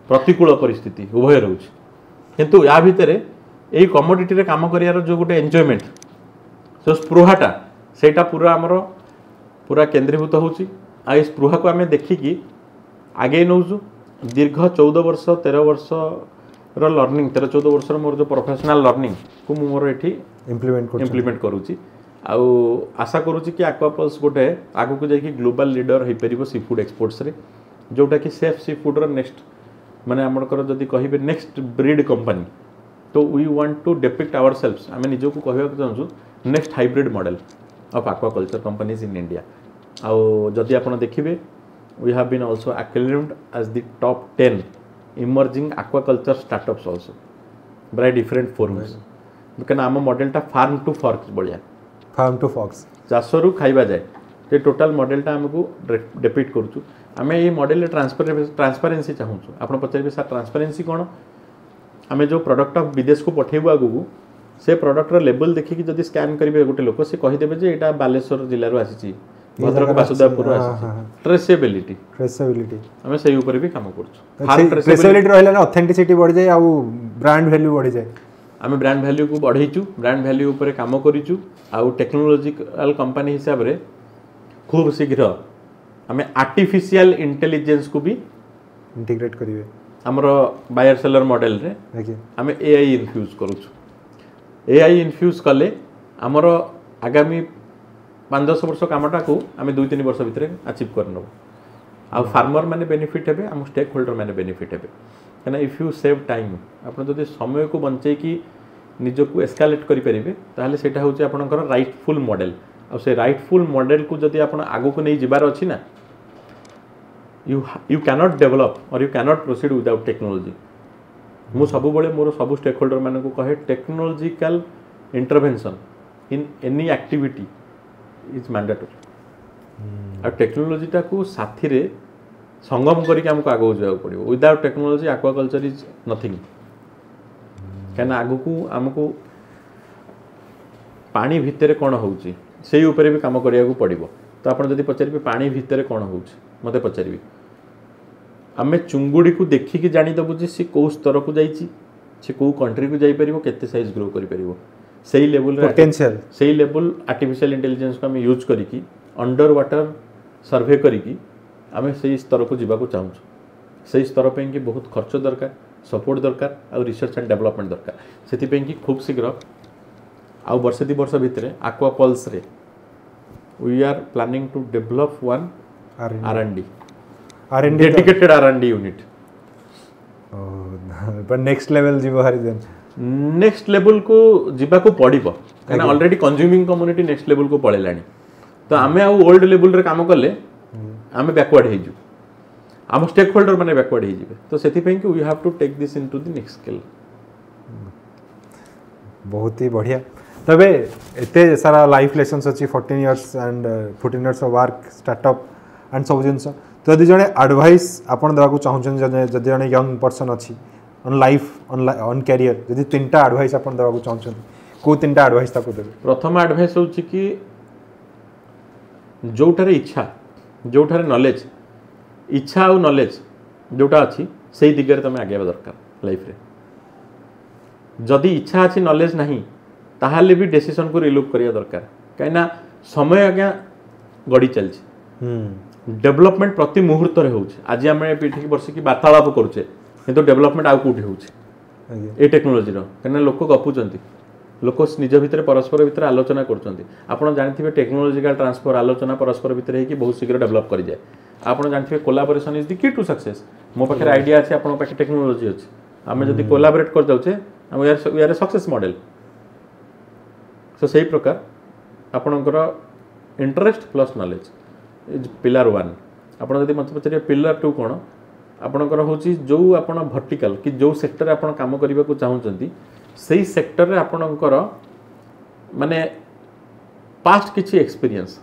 प्रतिकूल परिस्थिति उभय रहउछि किंतु या भितरे एई कमोडिटी रे काम करियार जो गोटे एन्जॉयमेंट सो स्पृहाटा सेटा पूरा हमर पूरा केंद्रीभूत होउछि आ इस स्पृहा को हमें देखि कि आगे नउजु दीर्घ 14 वर्ष 13 वर्ष रो लर्निंग 13-14 वर्ष मोर जो प्रोफेशनल लर्निंग को मोर एठी इम्प्लीमेंट करूची आ आशा करूची कि एक्वापल्स गोटे आगु को जाई कि ग्लोबल लीडर हे परिबो सी फूड एक्सपोर्ट्स रे जोटा कि सेफ सी फूड रो नेक्स्ट माने हमरकर जदी कहिबे नेक्स्ट ब्रीड कंपनी तो we want to depict ourselves आमे निजो को कहबा को चाहू next hybrid model of aquaculture companies in India आ जदी आपण देखिबे we have been also acclaimed as the top 10 emerging aquaculture startups also by different forums because आम मॉडलटा फार्म टू फॉर्क बढ़िया चाषरू खाइबा जाए ते टोटल मॉडलटा हमको डिपिक्ट करूछु आमे ए मॉडल ट्रांसपेरेंसी चाहूछु आपण पचारिबे सर ट्रांसपेरेंसी कोन आमे जो प्रोडक्ट ऑफ विदेश को पठेबो आगु से प्रोडक्ट रो लेबल देखि कि जदी स्कैन करिवे गोटे लोक से कहि देबे जे एटा बालेश्वर जिल्ला रो आसीची भद्रक बासुदेवपुर आसीची ट्रेसेबिलिटी हमें सही ऊपर भी काम करछु ट्रेसेबिलिटी रहले ना ऑथेंटिसिटी बढ़ जाय आ ब्रांड वैल्यू बढ़ जाय आमे ब्रांड वैल्यू को बढ़ेचु ब्रांड वैल्यू ऊपर काम करिचु आ टेक्नोलॉजिकल कंपनी हिसाब रे खूब शीघ्र आमे आर्टिफिशियल इंटेलिजेंस को भी इंटीग्रेट करिवे हमर बायर सेलर मॉडल रे आमे एआई इन्फ्यूज करूछु एआई इन्फ्यूज कले हमर आगामी 5-10 वर्ष कामटा को आमे 2-3 वर्ष भितरे अचीव करनो आ फार्मर माने बेनिफिट हेबे हम स्टेक होल्डर माने बेनिफिट हेबे कना इफ यू सेव टाइम आपण जदी समय को बंचै की निजो को एस्केलेट करि परिबे ताले सेटा होचे आपनकर राइटफुल मॉडल आ से राइटफुल मॉडल को जदी आपण आगो को नै जिबार अछि ना you cannot develop or you cannot proceed without technology मु सबु बळे मोर सबु स्टेक होल्डर माने को कहे technological intervention in any activity is mandatory आ टेक्नोलॉजीटा को साथी रे संगम करिक हमको आगो जाय पड़िबो without technology aquaculture is nothing केना आगो को हमको पानी भितरे कोन होउची सेही ऊपर भी काम करिया को पड़िबो तो आपण जदी पचारिबे पानी भितरे कोन होउची मते पचारिबे आमे चुंगुडी को देखि कि जानि दबु जे से को स्तर को जाईची से को कंट्री को जाई परिबो केते साइज ग्रो करि परिबो सही लेवल पोटेंशियल सही लेवल आर्टिफिशियल इंटेलिजेंस को हम यूज करिकी अंडर वाटर सर्वे करिकी आमे सही स्तर को जीवा को चाहू सही स्तर पे कि बहुत खर्च दरकार सपोर्ट दरकार और रिसर्च एंड डेवलपमेंट दरकार सेति पे कि खूब शीघ्र आ वर्ष 2 वर्ष भितरे एक्वापल्स रे we are planning to develop one R&D dedicated R&D unit but next level जीवो हरि देन नेक्स्ट लेवल को जीवा को पड़िबो काना already consuming community next level को पळेलानी तो आमे आ ओल्ड लेवल रे काम करले आमे बैकवर्ड हे जु आम स्टेक होल्डर माने बैकवर्ड हे जिवे तो सेति पे कि we have to take this into the next scale बहुत ही बढ़िया तबे एते सारा लाइफ लेसन्स अछि 14 years and 14 years of work startup and सब जिंस तो यदि जने एडवाइस आपण देबा को चाहछन जदि जने यंग पर्सन अछि ऑन लाइफ ऑन करियर यदि तीनटा एडवाइस आपण देबा को चाहछन को तीनटा एडवाइस ताको देबे प्रथम एडवाइस होछि कि जोठारे इच्छा जोठारे नॉलेज इच्छा और नॉलेज जोटा अछि सेही दिगरे तमे आगे दरकार लाइफ रे जदि इच्छा अछि नॉलेज नाही ताहाले भी डिसीजन को रिलुक करिया दरकार कहीं समय आज्ञा गड़ी चलती डेवलपमेंट प्रति मुहूर्त हो आज आम ये बसिक वार्तालाप करुचे किंतु डेवलपमेंट आउ कौटी हो टेक्नोलोजी कहीं लोक गपुंट लोक निज भितर परस्पर भितर आलोचना कर जानते टेक्नोलोजिकल ट्रांसफर आलोचना परस्पर भितर होगी बहुत शीघ्र डेवलप कर जाए आप जानते collaboration is the key to success मो पाखे आइडिया अच्छे आप पाखे टेक्नोलोजी अच्छे आम जब कोलाबोरेट कर जाऊे we are success model so से प्रकार आपणकर interest plus knowledge is pillar 1 आप मत पचारे पिलर 2 कौन आपणकर हूँ जो आप भर्टिकल कि जो सेक्टर आप काम करने को चाहते से सेक्टर रे आपणकर माने पास्ट किसी एक्सपीरियंस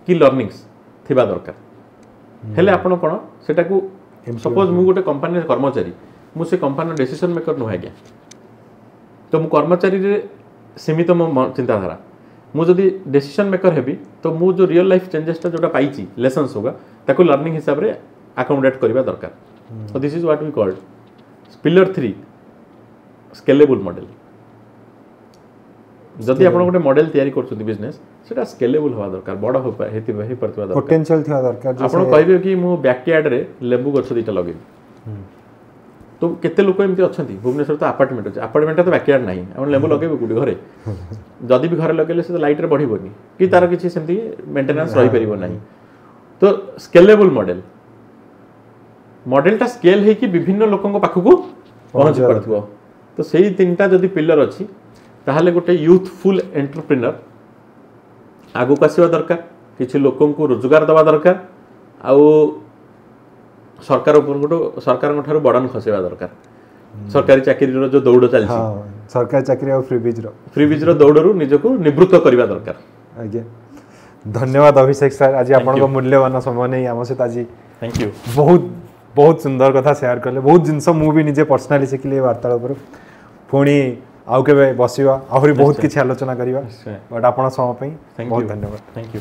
कि लर्निंग्स थिबा दरकार हेले आपण कोन सेटा को सपोज मु गोटे कंपनी कर्मचारी मु से कंपनी डिसीजन मेकर नुह आज्ञा तो मु कर्मचारी रे सीमित मो चिंताधारा मु जदि डिसीजन मेकर हेबी तो मु जो रियल लाइफ चेंजेसटा जोटा पाइची लेसन्स होगा ताको लर्निंग हिसाब रे अकोमोडेट करबा दरकार so this is what we called pillar 3 scalable model जदि आपण गोटे मॉडल तयारी करछथि बिजनेस सेटा स्केलेबल होवा दरकार बड़ हो हेति हे परतवा दरकार पोटेंशियल थिया दरकार आपण कहबे कि मु बैकयार्ड रे लेबू गछ दिटा लगे तो केते लोक एमती अछंती भुवनेश्वर तो अपार्टमेंट अछि अपार्टमेंट तो बैकयार्ड नाही आपण लेबू लगेबे गुडी घरे जदि भी घरे लगेले से लाइट रे बढ़िबोनी कि तार किछि सेमती मेंटेनेंस रहि परिबो नाही तो स्केलेबल मॉडलटा स्केल है कि विभिन्न लोकंक पाखकू पहुंच परथबो तो सही तीनटा जदि पिलर अछि ताहले गोटे यूथफुल एंटरप्रेन्योर आगु आसवा दरकार किछि लोकंकु रोजगार दवा दरकार आउ सरकार सरकार ठारू बर्डन खसेवा दरकार सरकारी चाकरी जो दौड़ चलछि सरकारी चाकरी और फ्री बीज दौड़रू निजको निवृत्त करबा दरकार आज्ञा धन्यवाद अभिषेक सर आज आपन मूल्यवान समय नहीं आम सहित आज थैंक यू बहुत सुंदर कथा शेयर कले बहुत जिनस मु भी निजे पर्सनली शिखली वार्तालाप पुणी आउ के बसवा आहरी बहुत किसी आलोचना करवा बट आपण समय बहुत धन्यवाद थैंक यू